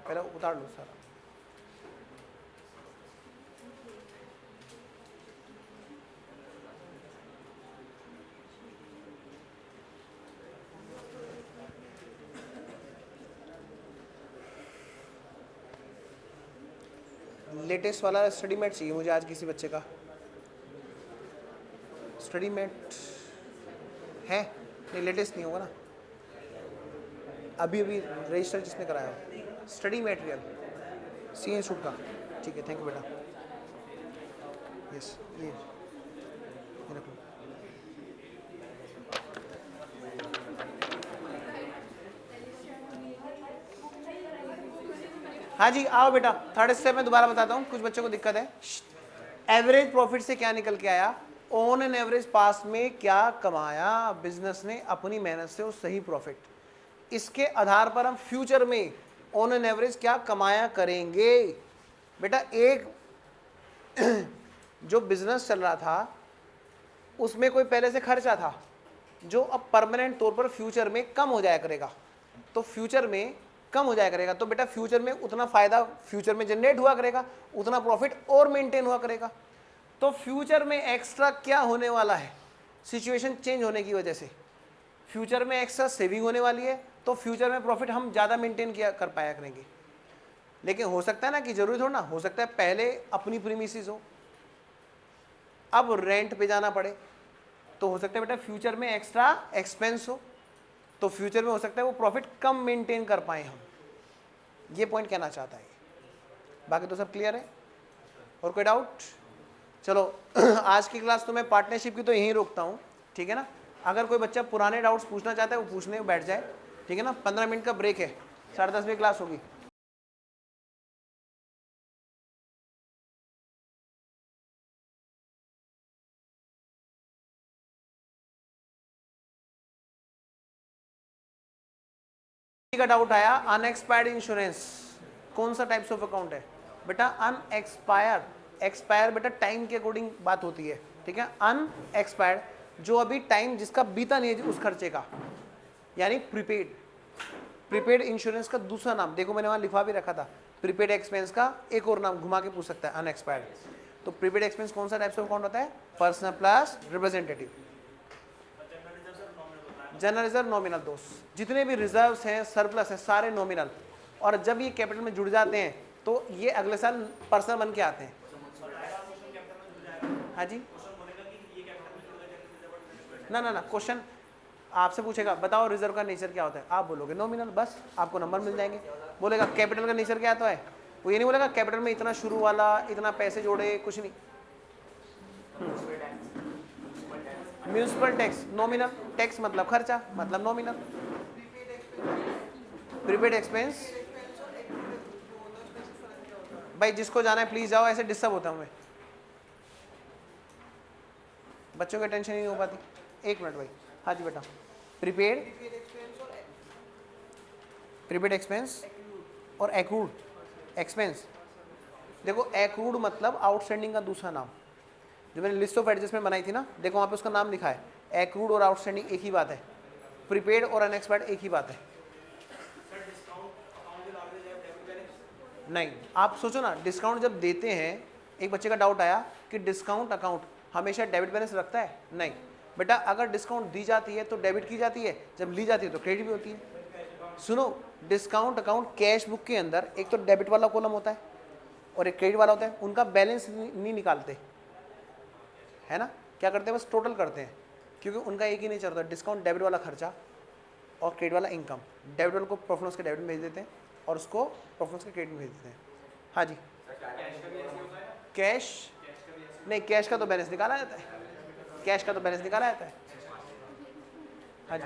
पहले उतार लो सर। लेटेस्ट वाला स्टडी मेट चाहिए मुझे आज किसी बच्चे का। स्टडी मेट है नहीं, लेटेस्ट नहीं होगा ना, अभी अभी रजिस्टर जिसने कराया। स्टडी मटेरियल सी इंस्टीट्यूट का, ठीक है, थैंक यू बेटा। यस, ये रख लो। हाँ जी, आओ बेटा, थर्ड स्टेप में दोबारा बताता हूँ, कुछ बच्चों को दिक्कत है। एवरेज प्रॉफिट से क्या निकल के आया, ऑन एन एवरेज पास्ट में क्या कमाया बिजनेस ने अपनी मेहनत से, और सही प्रॉफिट, इसके आधार पर हम फ्यूचर में ऑन एन एवरेज क्या कमाया करेंगे। बेटा एक जो बिजनेस चल रहा था उसमें कोई पहले से खर्चा था जो अब परमानेंट तौर पर फ्यूचर में कम हो जाया करेगा, तो फ्यूचर में कम हो जाया करेगा, तो बेटा फ्यूचर में उतना फायदा फ्यूचर में जनरेट हुआ करेगा, उतना प्रॉफिट और मेंटेन हुआ करेगा। तो फ्यूचर में एक्स्ट्रा क्या होने वाला है, सिचुएशन चेंज होने की वजह से फ्यूचर में एक्स्ट्रा सेविंग होने वाली है, तो फ्यूचर में प्रॉफिट हम ज़्यादा मेंटेन किया कर पाया करेंगे। लेकिन हो सकता है ना कि जरूरी थोड़ा ना, हो सकता है पहले अपनी प्रीमिसेस हो, अब रेंट पे जाना पड़े, तो हो सकता है बेटा फ्यूचर में एक्स्ट्रा एक्सपेंस हो, तो फ्यूचर में हो सकता है वो प्रॉफिट कम मेंटेन कर पाए हम। ये पॉइंट कहना चाहता है। बाकी तो सब क्लियर है, और कोई डाउट? चलो आज की क्लास तो मैं पार्टनरशिप की तो यहीं रोकता हूँ, ठीक है ना। अगर कोई बच्चा पुराने डाउट्स पूछना चाहता है वो पूछने बैठ जाए, ठीक है ना। 15 मिनट का ब्रेक है, 10:30 बजे क्लास होगी। का डाउट आया, अनएक्सपायर्ड इंश्योरेंस कौन सा टाइप्स ऑफ अकाउंट है बेटा? अनएक्सपायर्ड, एक्सपायर बेटा टाइम के अकॉर्डिंग बात होती है, ठीक है। अनएक्सपायर्ड जो अभी टाइम जिसका बीता नहीं है उस खर्चे का, यानी प्रीपेड। प्रीपेड इंश्योरेंस का दूसरा नाम देखो, मैंने वहां लिखा भी रखा था, प्रीपेड एक्सपेंस का एक और नाम घुमा के पूछ सकता है, अनएक्सपायर्ड। तो प्रीपेड एक्सपेंस कौन सा टाइप्स ऑफ अकाउंट होता है? Personal plus representative. General reserve nominal, दोस्त जितने भी रिजर्व्स हैं सरप्लस हैं सारे नॉमिनल, और जब ये कैपिटल में जुड़ जाते हैं तो ये अगले साल पर्सनल बन के आते हैं। हाँ जी, ना ना ना, क्वेश्चन आपसे पूछेगा बताओ रिजर्व का नेचर क्या होता है, आप बोलोगे नॉमिनल, बस आपको नंबर मिल जाएंगे। बोलेगा कैपिटल का नेचर क्या होता है, वो ये नहीं बोलेगा कैपिटल में इतना शुरू वाला, इतना पैसे जोड़े, कुछ नहीं। म्यूनिसिपल टैक्स नॉमिनल, टैक्स मतलब खर्चा, मतलब नॉमिनल। प्रीपेड एक्सपेंस भाई जिसको जाना है प्लीज जाओ, ऐसे डिस्टर्ब होता हूं मैं, बच्चों की टेंशन ही नहीं हो पाती। एक मिनट भाई, हाँ जी बेटा। प्रीपेड एक्सपेंस और एक्रूड एक्सपेंस, देखो एक्रूड मतलब आउटस्टैंडिंग का दूसरा नाम। जो मैंने लिस्ट ऑफ एडजस्टमेंट बनाई थी ना, देखो वहाँ पे उसका नाम लिखा है, एक्रूड और आउटस्टैंडिंग एक ही बात है, प्रीपेड और अनएक्सपायर्ड एक ही बात है। नहीं, आप सोचो ना, डिस्काउंट जब देते हैं, एक बच्चे का डाउट आया कि डिस्काउंट अकाउंट हमेशा डेबिट बैलेंस रखता है, नहीं बेटा, अगर डिस्काउंट दी जाती है तो डेबिट की जाती है, जब ली जाती है तो क्रेडिट भी होती है। सुनो, डिस्काउंट अकाउंट कैश बुक के अंदर एक तो डेबिट वाला कॉलम होता है और एक क्रेडिट वाला होता है, उनका बैलेंस नहीं निकालते है ना, क्या करते हैं बस टोटल करते हैं, क्योंकि उनका एक ही नहीं चलता, डिस्काउंट डेबिट वाला खर्चा और क्रेडिट वाला इनकम, डेबिट वाले को परफॉर्मेंस के डेबिट में भेज देते हैं और उसको परफॉर्मेंस के क्रेडिट में भेज देते हैं। हाँ जी, कैश नहीं, कैश का तो बैलेंस निकाला जाता है, कैश का तो बैलेंस निकाला जाता है। हाँ जी,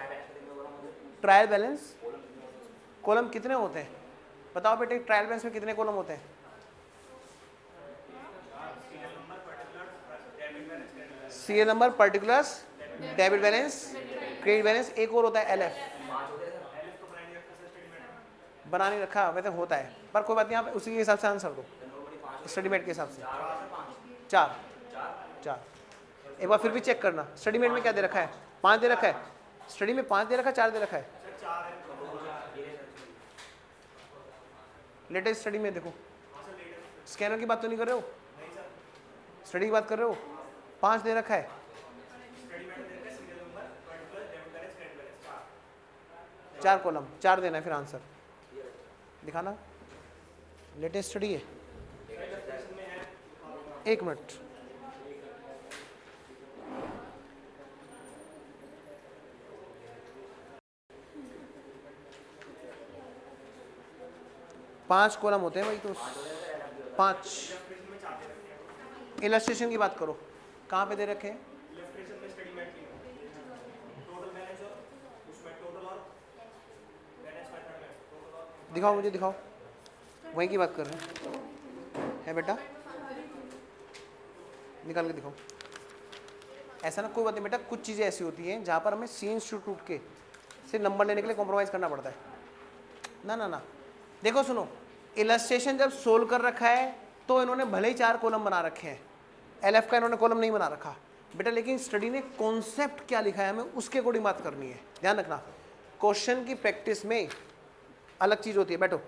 ट्रायल बैलेंस कॉलम कितने होते हैं बताओ बेटे, ट्रायल बैलेंस में कितने कॉलम होते हैं? Serial number, particulars, debit balance, credit balance, एक और होता है एलएफ, बना नहीं रखा वैसे होता है, पर कोई बात नहीं, आप उसी के हिसाब से आंसर दो, स्टडीमेट के हिसाब से। चार, एक बार फिर भी चेक करना स्टडीमेट में क्या दे रखा है, 5 दे रखा है स्टडी में, 5 दे रखा है, 4 दे रखा है? लेटेस्ट स्टडी में देखो, स्कैनर की बात तो नहीं कर रहे हो, स्टडी की बात कर रहे हो? 5 दे रखा है, 4 कॉलम, 4 देना है फिर आंसर दिखाना। लेटेस्ट स्टडी है, 1 मिनट। पांच कॉलम होते हैं भाई, तो 5। इलस्ट्रेशन की बात करो, कहाँ पे दे रखे हैं? दिखाओ मुझे, दिखाओ, वहीं की बात कर रहे हैं, है बेटा? निकाल के दिखाओ। ऐसा ना कोई बात नहीं बेटा, कुछ चीज़ें ऐसी होती हैं जहाँ पर हमें सी इंस्टीट्यूट के से नंबर लेने के लिए कॉम्प्रोमाइज़ करना पड़ता है। ना ना ना, देखो सुनो, इलस्ट्रेशन जब सोल्व कर रखा है तो इन्होंने भले ही 4 कॉलम बना रखे हैं, LF का इन्होंने कॉलम नहीं बना रखा बेटा, लेकिन स्टडी ने कॉन्सेप्ट क्या लिखा है हमें उसके अकॉर्डिंग बात करनी है। ध्यान रखना, क्वेश्चन की प्रैक्टिस में अलग चीज़ होती है। बैठो,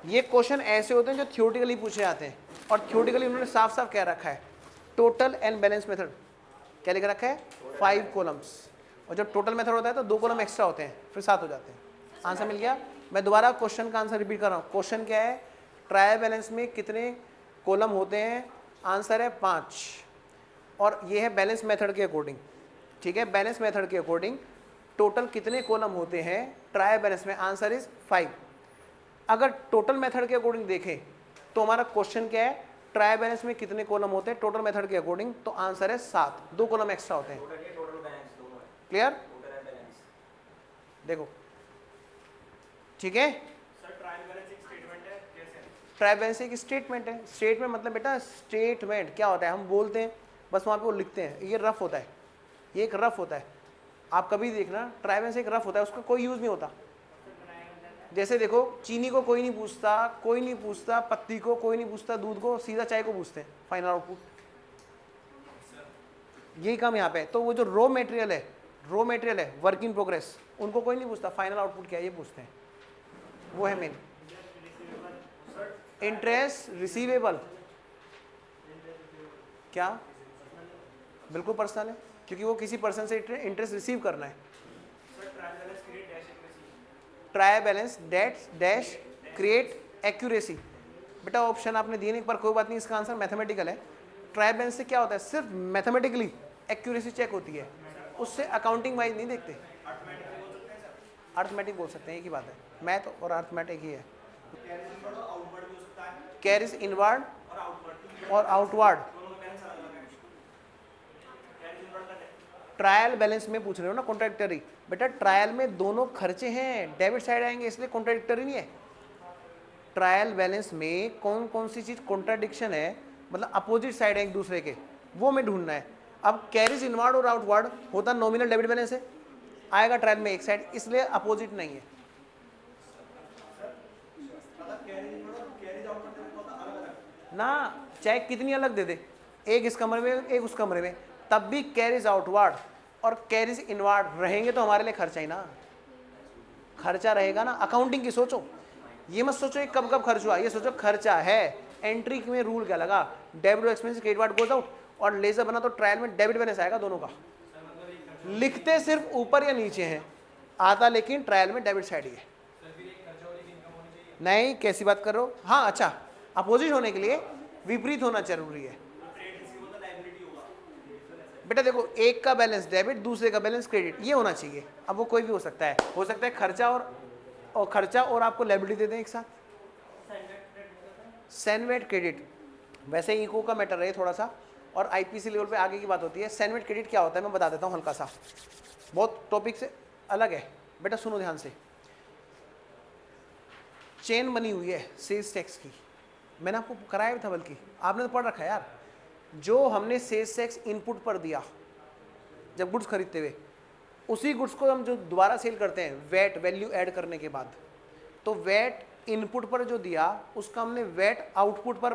ये क्वेश्चन ऐसे होते हैं जो थ्योरेटिकली पूछे जाते हैं, और थ्योरेटिकली उन्होंने साफ साफ क्या रखा है, टोटल एंड बैलेंस मेथड क्या लिख रखा है, 5 कॉलम्स, और जब टोटल मेथड होता है तो 2 कॉलम एक्स्ट्रा होते हैं, फिर 7 हो जाते हैं। आंसर मिल गया। मैं दोबारा क्वेश्चन का आंसर रिपीट कर रहा हूँ। क्वेश्चन क्या है, ट्राई बैलेंस में कितने कॉलम होते हैं? आंसर है 5, और ये है बैलेंस मेथड के अकॉर्डिंग। ठीक है, बैलेंस मेथड के अकॉर्डिंग टोटल कितने कॉलम होते हैं ट्राई बैलेंस में? Answer is 5। अगर टोटल मेथड के अकॉर्डिंग देखें तो हमारा क्वेश्चन क्या है, ट्राई बैलेंस में कितने कॉलम होते हैं टोटल मेथड के अकॉर्डिंग? तो आंसर है 7, 2 कॉलम एक्स्ट्रा होते हैं। क्लियर? देखो, ठीक है, ट्राई बैलेंस एक स्टेटमेंट है। स्टेटमेंट मतलब बेटा, स्टेटमेंट क्या होता है, हम बोलते हैं बस, वहाँ पे वो लिखते हैं, ये रफ होता है, ये एक रफ होता है। आप कभी देखना, ट्राई बैलेंस एक रफ होता है, उसका कोई यूज़ नहीं होता। जैसे देखो, चीनी को कोई नहीं पूछता, कोई नहीं पूछता, पत्ती को कोई नहीं पूछता, दूध को, सीधा चाय को पूछते हैं, फाइनल आउटपुट। यही काम यहाँ पे है। तो वो जो रॉ मटेरियल है, वर्क इन प्रोग्रेस, उनको कोई नहीं पूछता, फाइनल आउटपुट क्या है ये पूछते हैं, वो है मेन। इंटरेस्ट रिसीवेबल क्या? बिल्कुल पर्सनल है, क्योंकि वो किसी पर्सन से इंटरेस्ट रिसीव करना है। Try balance dash create accuracy. बेटा ऑप्शन आपने दिए नहीं, पर कोई बात नहीं, इसका आंसर मैथमेटिकल है। ट्राई बैलेंस से क्या होता है, सिर्फ मैथमेटिकली एक्यूरेसी चेक होती है, उससे अकाउंटिंग वाइज नहीं देखते। अर्थमेटिक बोल सकते हैं, एक ही बात है, मैथ और अर्थमेटिक ही है। कैरिज इनवर्ड और आउटवर्ड। ट्रायल बैलेंस में पूछ रहे हो ना, कॉन्ट्रैक्टरी। बेटा ट्रायल में दोनों खर्चे हैं, डेबिट साइड आएंगे, इसलिए कॉन्ट्रैक्टरी नहीं है। ट्रायल बैलेंस में कौन कौन सी चीज कॉन्ट्राडिक्शन है, मतलब अपोजिट साइड है एक दूसरे के, वो हमें ढूंढना है। अब कैरिज इनवर्ड और आउटवर्ड होता नॉमिनल डेबिट बैलेंस है, आएगा ट्रायल में एक साइड, इसलिए अपोजिट नहीं है। ना चाहे कितनी अलग दे दे, एक इस कमरे में एक उस कमरे में, तब भी कैरिज आउटवर्ड और कैरिज इनवर्ड रहेंगे तो हमारे लिए खर्चा ही ना, खर्चा रहेगा ना। अकाउंटिंग की सोचो, ये मत सोचो कब कब खर्च हुआ, ये सोचो खर्चा है। एंट्री में रूल क्या लगा, debit expense credit ward goes out, और लेजर बना तो ट्रायल में डेबिट बैलेंस आएगा दोनों का। लिखते सिर्फ ऊपर या नीचे हैं, आता लेकिन ट्रायल में डेबिट साइड ही है। नहीं, कैसी बात कर रहे हो? हाँ अच्छा, अपोजिट होने के लिए विपरीत होना जरूरी है। बेटा देखो, एक का बैलेंस डेबिट, दूसरे का बैलेंस क्रेडिट, ये होना चाहिए। अब वो कोई भी हो सकता है खर्चा और खर्चा और आपको लायबिलिटी दे दें एक साथ, सैनवेट क्रेडिट। वैसे इको का मैटर है थोड़ा सा, और आईपीसी लेवल पे आगे की बात होती है। सैनवेट क्रेडिट क्या होता है मैं बता देता हूँ हल्का सा, बहुत टॉपिक से अलग है। बेटा सुनो ध्यान से, चेन बनी हुई है सेल्स टैक्स की, मैंने आपको कराया भी था, बल्कि आपने तो पढ़ रखा है यार। जो हमने सेल्स टैक्स इनपुट पर दिया जब गुड्स खरीदते हुए, उसी गुड्स को हम जो दोबारा सेल करते हैं वैट वैल्यू ऐड करने के बाद, तो वैट इनपुट पर जो दिया उसका हमने वैट आउटपुट पर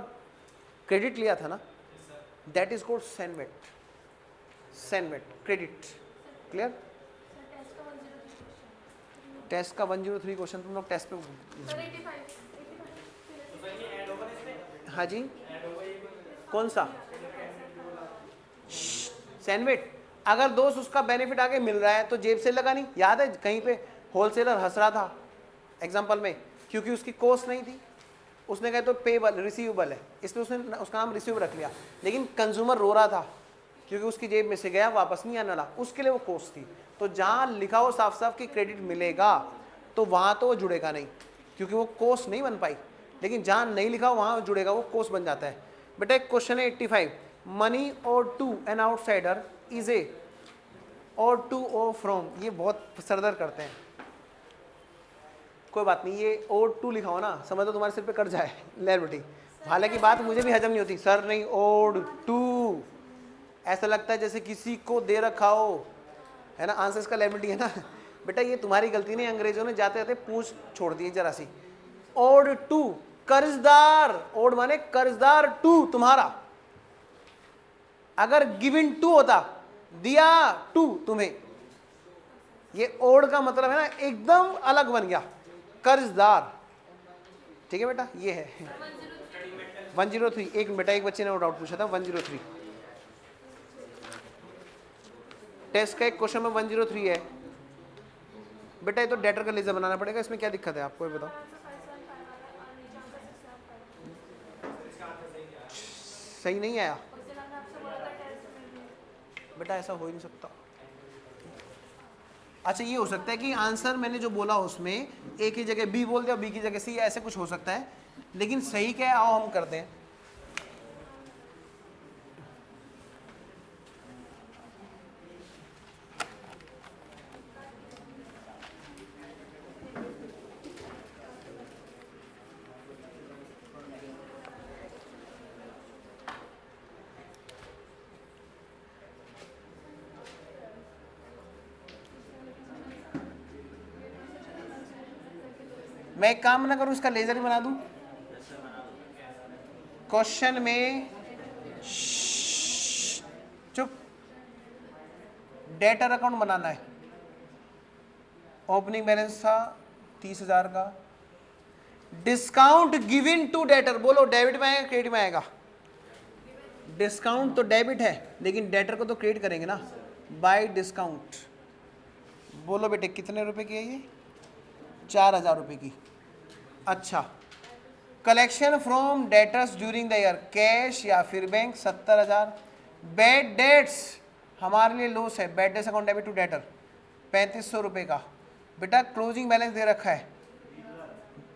क्रेडिट लिया था ना, that is called CENVAT, CENVAT credit. Clear? Test का 103 क्वेश्चन तुम लोग टेस्ट पे। हाँ जी, कौन सा सैंडविच? अगर दोस्त उसका बेनिफिट आगे मिल रहा है तो जेब से लगा नहीं। याद है कहीं पे होलसेलर हंस रहा था एग्जांपल में, क्योंकि उसकी कॉस्ट नहीं थी, उसने कहा तो पेबल रिसीवेबल है, इसलिए उसने उसका नाम रिसीव रख लिया। लेकिन कंज्यूमर रो रहा था क्योंकि उसकी जेब में से गया, वापस नहीं आने वाला, उसके लिए वो कॉस्ट थी। तो जहाँ लिखा हो साफ साफ कि क्रेडिट मिलेगा तो वहाँ तो वो जुड़ेगा नहीं, क्योंकि वो कॉस्ट नहीं बन पाई। लेकिन जहाँ नहीं लिखा हो वहाँ जुड़ेगा, वो कॉस्ट बन जाता है। बेटा एक क्वेश्चन है 85, मनी और to an outsider is a और टू ओ फ्रॉम। ये बहुत सरदर्द करते हैं। कोई बात नहीं, ये और टू लिखा हो ना, समझ लो तुम्हारे सिर पे कट जाए ले बेटी। हालांकि बात मुझे भी हजम नहीं होती, सर नहीं और टू, ऐसा लगता है जैसे किसी को दे रखा हो, है ना। आंसर इसका लेबिलिटी है ना। बेटा ये तुम्हारी गलती नहीं, अंग्रेजों ने जाते जाते पूछ छोड़ दी जरा सी। ओड टू कर्जदार, ओड माने कर्जदार, टू तुम्हारा। अगर गिवन टू होता, दिया टू तुम्हें, ये ओड का मतलब है ना एकदम अलग बन गया, कर्जदार। ठीक है बेटा, ये है 103। एक बेटा एक बच्चे ने वो डाउट पूछा था 103 टेस्ट का एक क्वेश्चन में 103 है। बेटा ये तो डेटर का लेजर बनाना पड़ेगा, इसमें क्या दिक्कत है आपको, ये बताओ। सही नहीं आया बेटा, ऐसा हो ही नहीं सकता। अच्छा ये हो सकता है कि आंसर मैंने जो बोला उसमें ए की जगह बी बोल दिया, बी की जगह सी, ऐसे कुछ हो सकता है। लेकिन सही क्या है, आओ हम करते हैं। मैं एक काम ना करूं, इसका लेजर ही बना दूं। क्वेश्चन में चुप, डेटर अकाउंट बनाना है। ओपनिंग बैलेंस था 30,000 का। डिस्काउंट गिवन टू डेटर, बोलो डेबिट में आएगा क्रेडिट में आएगा? डिस्काउंट तो डेबिट है, लेकिन डेटर को तो क्रेडिट करेंगे ना, बाय डिस्काउंट। बोलो बेटे कितने रुपए की है ये? 4,000 रुपए की। अच्छा, collection from debtors during the year, cash या फिर बैंक 70,000। बैड डेट्स हमारे लिए लॉस है, bad debts account debit to debtor 3500 रुपये का। बेटा क्लोजिंग बैलेंस दे रखा है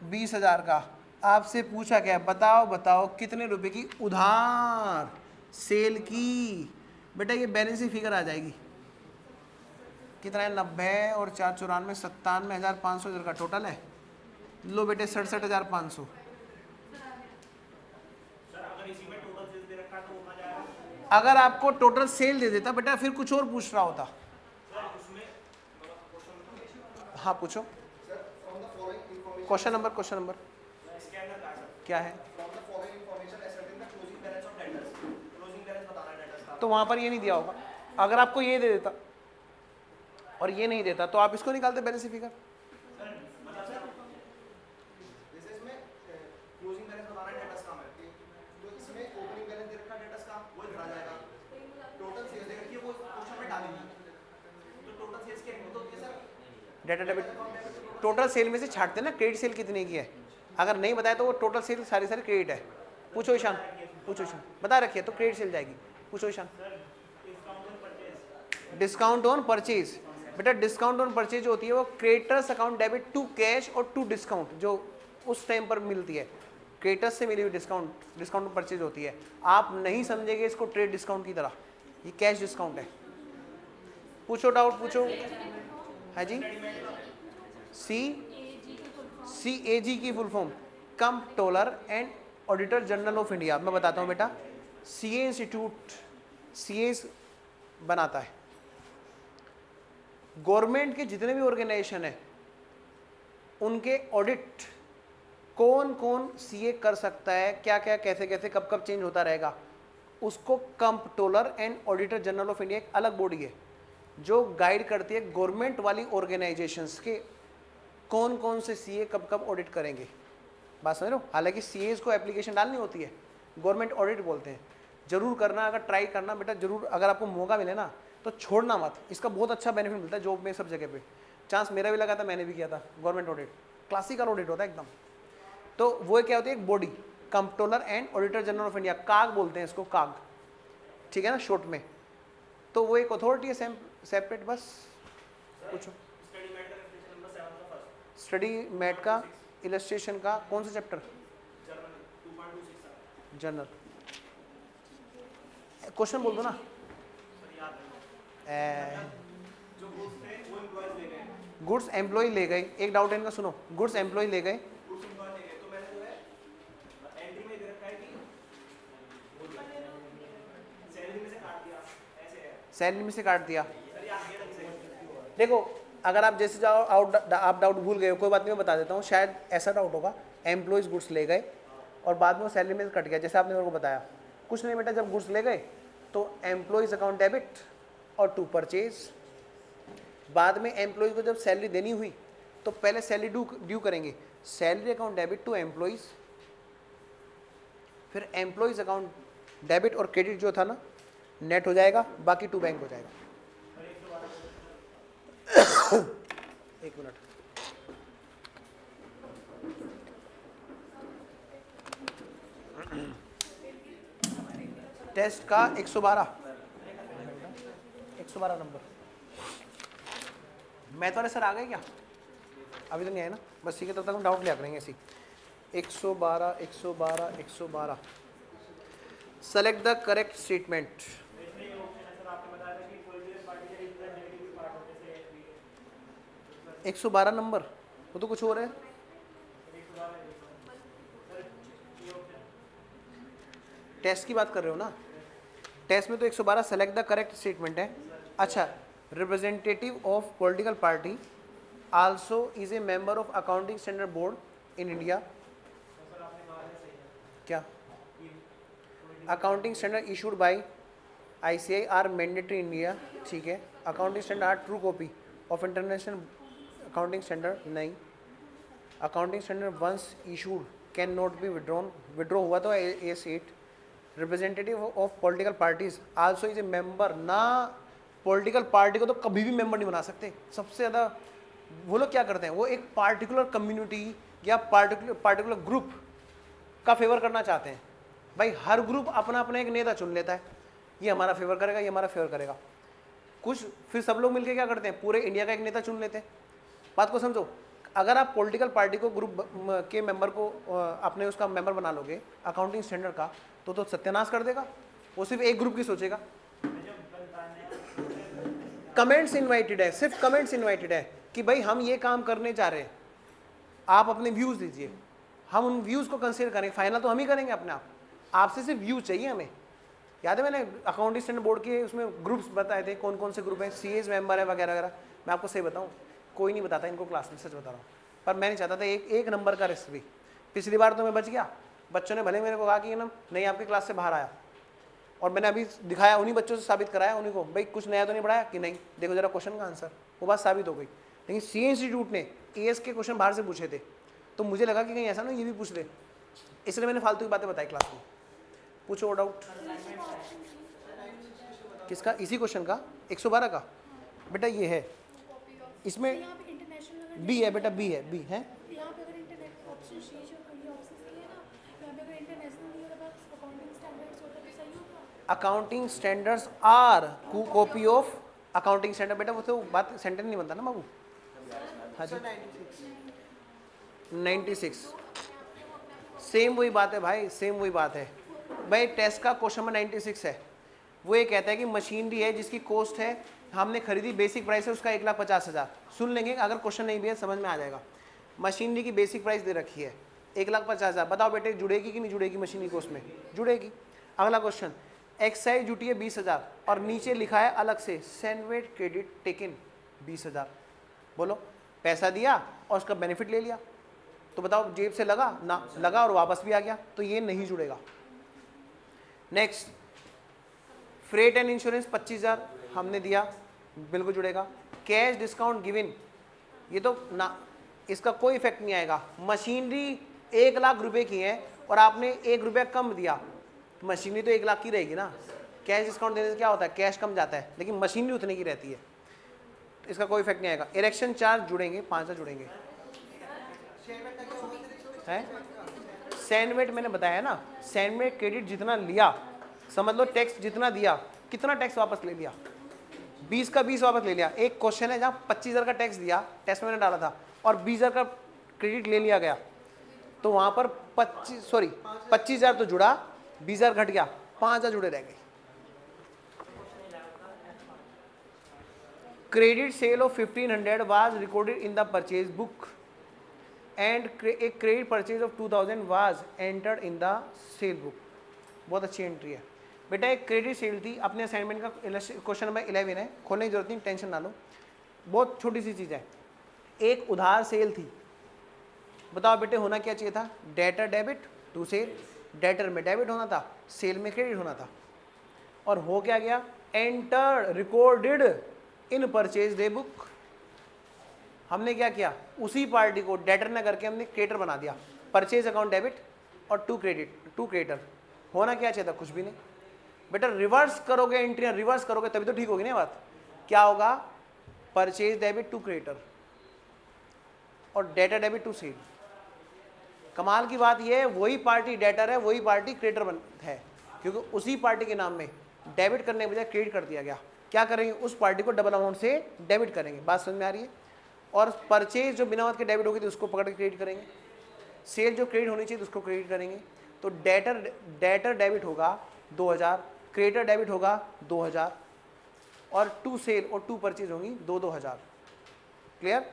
20,000 का। आपसे पूछा क्या, बताओ बताओ कितने रुपए की उधार सेल की। बेटा ये बैलेंस ही फिगर आ जाएगी, कितना है 90 और 4 94 97,500 इधर का टोटल है। लो बेटे 67,500। अगर आपको टोटल सेल दे देता बेटा फिर कुछ और पूछ रहा होता। हाँ पूछो क्वेश्चन नंबर क्या है? तो वहां पर ये नहीं दिया होगा। अगर आपको ये दे देता और ये नहीं देता तो आप इसको निकालते balance figure. Data debit total sale में से छाटते ना क्रेडिट सेल कितने की है। अगर नहीं बताया तो वो टोटल सेल सारी क्रेडिट है। पूछो ईशान, पूछो ईशान, बता रखिए तो क्रेडिट सेल जाएगी। पूछो ईशान। डिस्काउंट ऑन परचेज, बेटा डिस्काउंट ऑन परचेज होती है वो creditors account debit to cash और टू डिस्काउंट, जो उस टाइम पर मिलती है क्रेडिटर्स से मिली हुई डिस्काउंट ऑन परचेज होती है। आप नहीं समझेंगे इसको ट्रेड डिस्काउंट की तरह, ये कैश डिस्काउंट है। पूछो डाउट पूछो। है जी, CAG की full form comptroller and auditor general of India. मैं बताता हूँ बेटा, CA इंस्टीट्यूट CA बनाता है। गवर्नमेंट के जितने भी ऑर्गेनाइजेशन है उनके ऑडिट कौन कौन CA कर सकता है, क्या क्या कैसे कैसे कब कब चेंज होता रहेगा, उसको comptroller and auditor general of India एक अलग बॉडी है जो गाइड करती है गवर्नमेंट वाली ऑर्गेनाइजेशंस के कौन कौन से सीए कब कब ऑडिट करेंगे, बात समझ रहे हो। हालांकि सीएस को एप्लीकेशन डालनी होती है, गवर्नमेंट ऑडिट बोलते हैं। जरूर करना, अगर ट्राई करना बेटा जरूर, अगर आपको मौका मिले ना तो छोड़ना मत, इसका बहुत अच्छा बेनिफिट मिलता है जॉब में, सब जगह पे। चांस मेरा भी लगा था, मैंने भी किया था गवर्नमेंट ऑडिट, क्लासिकल ऑडिट होता है एकदम। तो वो क्या होती है, एक body, controller and auditor general of India, काग बोलते हैं इसको, काग, ठीक है ना शॉर्ट में। तो वो एक अथॉरिटी है सेपरेट। बस पूछो। स्टडी मैट का इलस्ट्रेशन का कौन सा चैप्टर, जर्नल, क्वेश्चन बोल दो ना। गुड्स एम्प्लॉय ले गए, एक डाउट है इनका, सुनो। गुड्स एम्प्लॉय ले गए, सैलरी में से काट दिया। देखो अगर आप जैसे जाओ आप डाउट भूल गए हो, कोई बात नहीं, मैं बता देता हूँ, शायद ऐसा डाउट होगा, एम्प्लॉयज गुड्स ले गए और बाद में वो सैलरी में से कट गया, जैसे आपने मेरे को बताया। कुछ नहीं बेटा, जब गुड्स ले गए तो एम्प्लॉयज अकाउंट डेबिट और टू परचेज, बाद में एम्प्लॉयज को जब सैलरी देनी हुई तो पहले सैलरी ड्यू करेंगे, salary account debit to employees, फिर एम्प्लॉयज अकाउंट डेबिट और क्रेडिट जो था ना नेट हो जाएगा, बाकी टू बैंक हो जाएगा। एक मिनट, टेस्ट का 112 नंबर। मैं तो सर आ गए क्या, अभी तो नहीं आए ना, बस ठीक है, तब तक हम डाउट लिया करेंगे ऐसी। 112 select the correct statement. 112 number, वो तो कुछ और है। टेस्ट की बात कर रहे हो ना, टेस्ट में तो 112 सेलेक्ट द करेक्ट स्टेटमेंट है। अच्छा, representative of political party also is a member of accounting standard board in India. क्या, accounting standard issued by ICAI are mandatory India, ठीक है। Accounting standard are true copy of international accounting standard, नहीं। Accounting standard once issued can not be withdrawn, withdraw हुआ तो AS8। Representative of political parties also is a member, ना political party को तो कभी भी मेंबर नहीं बना सकते। सबसे ज़्यादा वो लोग क्या करते हैं, वो एक पार्टिकुलर कम्युनिटी या पार्टिकुलर ग्रुप का फेवर करना चाहते हैं। भाई हर ग्रुप अपना अपना एक नेता चुन लेता है, ये हमारा फेवर करेगा, ये हमारा फेवर करेगा। कुछ फिर सब लोग मिलकर क्या करते हैं, पूरे इंडिया का एक नेता चुन लेते हैं। बात को समझो, अगर आप पॉलिटिकल पार्टी को ग्रुप के मेंबर को अपने उसका मेंबर बना लोगे अकाउंटिंग स्टैंडर्ड का, तो सत्यानाश कर देगा, वो सिर्फ एक ग्रुप की सोचेगा। कमेंट्स इनवाइटेड है, सिर्फ कमेंट्स इनवाइटेड है कि भाई हम ये काम करने जा रहे हैं, आप अपने व्यूज दीजिए, हम उन व्यूज को कंसीडर करेंगे, फाइनल तो हम ही करेंगे अपने आप, आपसे सिर्फ व्यू चाहिए हमें। याद है मैंने अकाउंटिंग स्टैंडर्ड बोर्ड के उसमें ग्रुप्स बताए थे, कौन कौन से ग्रुप हैं, CAs मेंबर है वगैरह वगैरह। मैं आपको सही बताऊं, कोई नहीं बताता इनको क्लास में, सच बता रहा हूँ। पर मैं नहीं चाहता था एक नंबर का रिस्क भी। पिछली बार तो मैं बच गया, बच्चों ने भले मेरे को कहा कि ना नहीं आपकी क्लास से बाहर आया, और मैंने अभी दिखाया, उन्हीं बच्चों से साबित कराया उन्हीं को, भाई कुछ नया तो नहीं पढ़ाया कि नहीं, देखो जरा क्वेश्चन का आंसर, वो बात साबित हो गई। लेकिन CA इंस्टीट्यूट ने AS के क्वेश्चन बाहर से पूछे थे, तो मुझे लगा कि कहीं ऐसा ना ये भी पूछ ले, इसलिए मैंने फालतू की बातें बताई क्लास में। पूछो और डाउट। किसका, इसी क्वेश्चन का 112 का बेटा ये है, इसमें B है बेटा, B है। Accounting standards are copy of accounting standard, बेटा वो तो बात सेंटेंस नहीं बनता ना बाबू। हाँ जी 96 सेम वही बात है भाई, सेम वही बात है भाई। टेस्ट का क्वेश्चन नंबर 96 है, वो ये कहता है कि मशीनरी है जिसकी कॉस्ट है, हमने खरीदी, बेसिक प्राइस है उसका 1,50,000। सुन लेंगे, अगर क्वेश्चन नहीं भी है समझ में आ जाएगा। मशीनरी की बेसिक प्राइस दे रखी है 1,50,000, बताओ बेटे जुड़ेगी कि नहीं जुड़ेगी मशीनरी कॉस्ट में, जुड़ेगी। अगला क्वेश्चन, एक्साइज ड्यूटी है 20,000 और नीचे लिखा है अलग से सैंडविच क्रेडिट टेकन 20,000। बोलो, पैसा दिया और उसका बेनिफिट ले लिया, तो बताओ जेब से लगा ना, लगा और वापस भी आ गया, तो ये नहीं जुड़ेगा। नेक्स्ट, फ्रेट एंड इंश्योरेंस 25,000 हमने दिया, बिल्कुल जुड़ेगा। कैश डिस्काउंट गिवन, ये तो ना इसका कोई इफेक्ट नहीं आएगा। मशीनरी 1 लाख रुपए की है और आपने 1 रुपया कम दिया, तो मशीनरी तो 1 लाख की रहेगी ना। कैश डिस्काउंट देने से क्या होता है, कैश कम जाता है, लेकिन मशीनरी उतने की रहती है, तो इसका कोई इफेक्ट नहीं आएगा। इरेक्शन चार्ज जुड़ेंगे, 5 जुड़ेंगे है। सैंडवेट मैंने बताया ना, सैंडवेट क्रेडिट जितना लिया, समझ लो टैक्स जितना दिया, कितना टैक्स वापस ले लिया, 20 का 20 वापस ले लिया। एक क्वेश्चन है जहाँ 25,000 का टैक्स दिया, टेस्ट में मैंने डाला था, और 20,000 का क्रेडिट ले लिया गया, तो वहां पर 25,000 तो जुड़ा, 20,000 घट गया, 5,000 जुड़े रह गए। Credit sale of 1,500 was recorded in the purchase book and a credit purchase of 2,000 was entered in the cell book. बहुत अच्छी एंट्री है बेटा। एक क्रेडिट सेल थी, अपने असाइनमेंट का क्वेश्चन नंबर 11 है, खोलने की जरूरत नहीं, टेंशन ना लो, बहुत छोटी सी चीज़ है। एक उधार सेल थी, बताओ बेटे होना क्या चाहिए था, debtor debit to sale, debtor में डेबिट होना था, सेल में क्रेडिट होना था, और हो क्या गया, enter recorded in purchase day book. हमने क्या किया, उसी पार्टी को डेटर न करके हमने क्रेडिटर बना दिया, परचेज अकाउंट डेबिट और टू क्रेडिटर। होना क्या चाहिए था, कुछ भी नहीं बेटा। रिवर्स करोगे, एंट्रियां रिवर्स करोगे तभी तो ठीक होगी ना बात। क्या होगा, परचेज डेबिट टू क्रेडिटर और डेटर डेबिट टू सेल। कमाल की बात यह है, वही पार्टी डेटर है, वही पार्टी क्रेडिटर है, क्योंकि उसी पार्टी के नाम में डेबिट करने के बजाय क्रेडिट कर दिया गया। क्या करेंगे, उस पार्टी को डबल अमाउंट से डेबिट करेंगे, बात समझ में आ रही है। और परचेज जो बिना बात के डेबिट होगी तो उसको पकड़ के क्रेडिट करेंगे, सेल जो क्रेडिट होनी चाहिए तो उसको क्रेडिट करेंगे। तो डेटर डेबिट होगा 2,000, क्रेडिटर डेबिट होगा 2,000, और टू सेल और टू परचेज होंगी 2,000। क्लियर।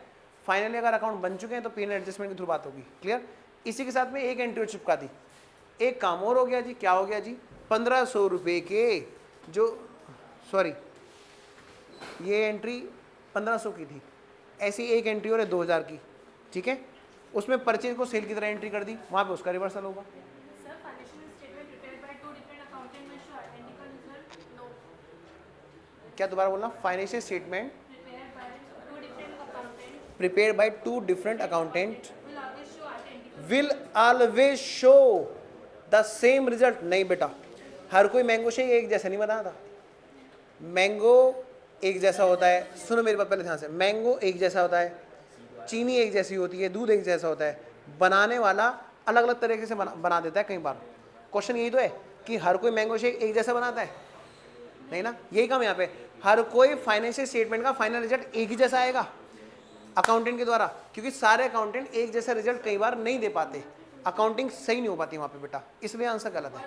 फाइनली अगर अकाउंट बन चुके हैं तो P&L एडजस्टमेंट के थ्रू बात होगी। क्लियर। इसी के साथ में एक एंट्री चिपका दी। एक काम और हो गया जी, क्या हो गया जी, 1,500 रुपये के जो, सॉरी ये एंट्री 1,500 की थी, ऐसी एक एंट्री और है 2,000 की, ठीक है, उसमें परचेज को सेल की तरह एंट्री कर दी, वहाँ पे उसका रिवर्सल होगा। क्या दोबारा बोलना, financial statement prepare by 2 different accountant will always show the same result. नहीं बेटा, हर कोई मैंगो शेक एक जैसा नहीं बनाता। मैंगो एक जैसा होता है, सुनो मेरी बात पहले ध्यान से, मैंगो एक जैसा होता है, चीनी एक जैसी होती है, दूध एक जैसा होता है, बनाने वाला अलग अलग तरीके से बना देता है। कई बार क्वेश्चन यही तो है कि हर कोई मैंगो शेक एक जैसा बनाता है, नहीं ना, यही काम यहाँ पे। हर कोई फाइनेंशियल स्टेटमेंट का फाइनल रिजल्ट एक ही जैसा आएगा अकाउंटेंट के द्वारा, क्योंकि सारे अकाउंटेंट एक जैसा रिजल्ट कई बार नहीं दे पाते, अकाउंटिंग सही नहीं हो पाती वहाँ पे बेटा, इसलिए आंसर गलत है।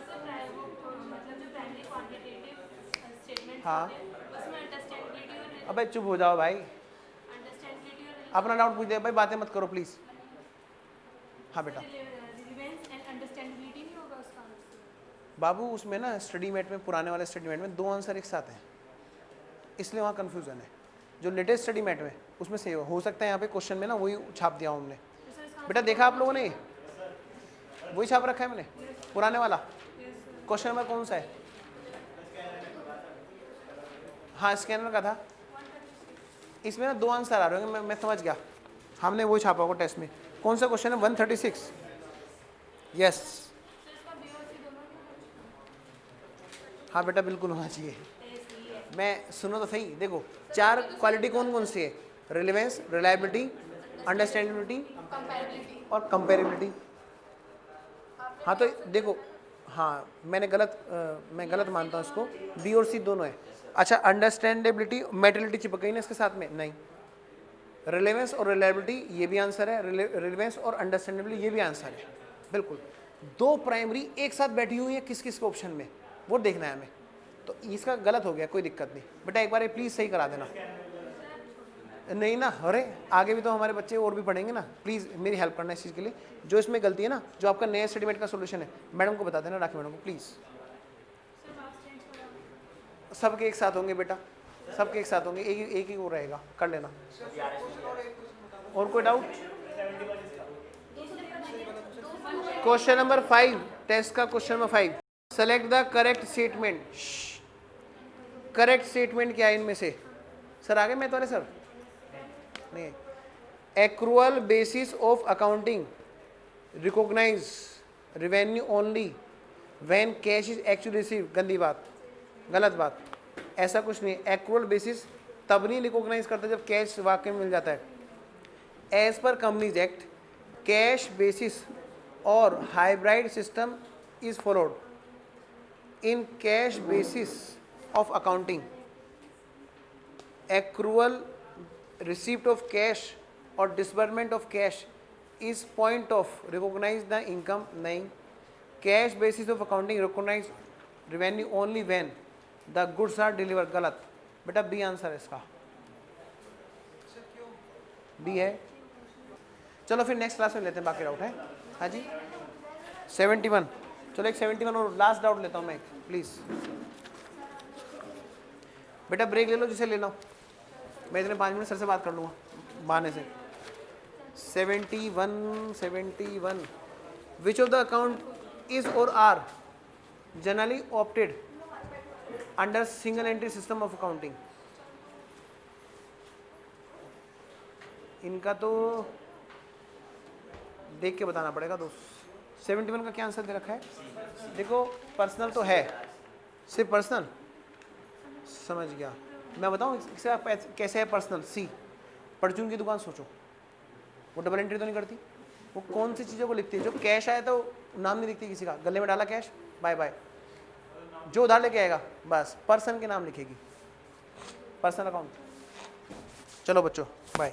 हाँ, अबे चुप हो जाओ भाई, अपना डाउट पूछ दे भाई, बातें मत करो प्लीज। हाँ बेटा बाबू, उसमें ना स्टडी मेट में, पुराने वाले स्टडी मेट में 2 आंसर एक साथ हैं, इसलिए वहाँ कंफ्यूजन है। जो लेटेस्ट स्टडी मेट में उसमें से हो सकता है यहाँ पे क्वेश्चन में ना वही छाप दिया हूँ हमने। बेटा देखा आप लोगों ने, वही छाप रखा है मैंने, पुराने वाला। क्वेश्चन नंबर कौन सा है? हाँ स्कैनर का था। इसमें ना 2 आंसर आ रहे होंगे, मैं समझ गया, हमने वही छापा होगा टेस्ट में। कौन सा क्वेश्चन है? 136। यस हाँ बेटा बिल्कुल होना चाहिए। मैं सुनो तो सही, देखो 4 क्वालिटी कौन कौन सी है? रिलेवेंस, रिलायबिलिटी, अंडरस्टैंडेबिलिटी और कंपेरेबिलिटी। हाँ तो देखो, हाँ मैं गलत मानता हूँ इसको, बी और सी दोनों है। अच्छा अंडरस्टैंडेबिलिटी, मेटेरियलिटी चिपक गई ना इसके साथ में, नहीं। रिलेवेंस और रिलायबिलिटी ये भी आंसर है, रिलेवेंस और अंडरस्टैंडेबिलिटी ये भी आंसर है, बिल्कुल। 2 प्राइमरी एक साथ बैठी हुई है किस किस ऑप्शन में, वो देखना है हमें। तो इसका गलत हो गया, कोई दिक्कत नहीं बेटा, एक बार प्लीज़ सही करा देना। नहीं ना, अरे आगे भी तो हमारे बच्चे और भी पढ़ेंगे ना, प्लीज़ मेरी हेल्प करना इस चीज़ के लिए। जो इसमें गलती है ना, जो आपका नया स्टेटमेंट का सोल्यूशन है, मैडम को बता देना, राखी मैडम को प्लीज़। सबके एक साथ होंगे बेटा, सबके एक साथ होंगे, एक ही वो रहेगा, कर लेना। और कोई डाउट? क्वेश्चन नंबर 5, टेस्ट का question number 5, select the correct statement. Correct statement क्या है इनमें से? सर आगे मैं तो, अरे सर नहीं, accrual basis of accounting recognise revenue only when cash is actually receive. गंदी बात, गलत बात, ऐसा कुछ नहीं। एक्रूअल बेसिस तब नहीं रिकॉग्नाइज करता जब कैश वाकई में मिल जाता है। As per companies act cash basis और hybrid system is followed in cash basis of accounting. Accrual receipt of cash और disbursement of cash is point of recognise the income. नहीं, cash basis of accounting recognise revenue only when the goods are deliver. गलत बेटा, B answer है इसका, B है। चलो फिर next class में लेते हैं बाकी डाउट है। हाँ जी 71। चलो एक 71 और लास्ट डाउट लेता हूँ मैं, प्लीज बेटा ब्रेक ले लो जिसे लेना हो, मैं इतने 5 मिनट सर से बात कर लूँगा बहाने से। 71 which of the account is और are generally opted under single entry system of accounting. इनका तो देख के बताना पड़ेगा दोस्त। 71 का क्या आंसर दे रखा है? देखो पर्सनल तो है, सिर्फ पर्सनल, समझ गया। मैं बताऊं इससे कैसे है पर्सनल। सी, परचून की दुकान सोचो, वो डबल एंट्री तो नहीं करती, वो कौन सी चीज़ों को लिखती है? जो कैश आया तो नाम नहीं लिखती किसी का, गले में डाला कैश, बाय बाय। जो उधार लेके आएगा बस पर्सन के नाम लिखेगी, पर्सनल अकाउंट। चलो बच्चों बाय।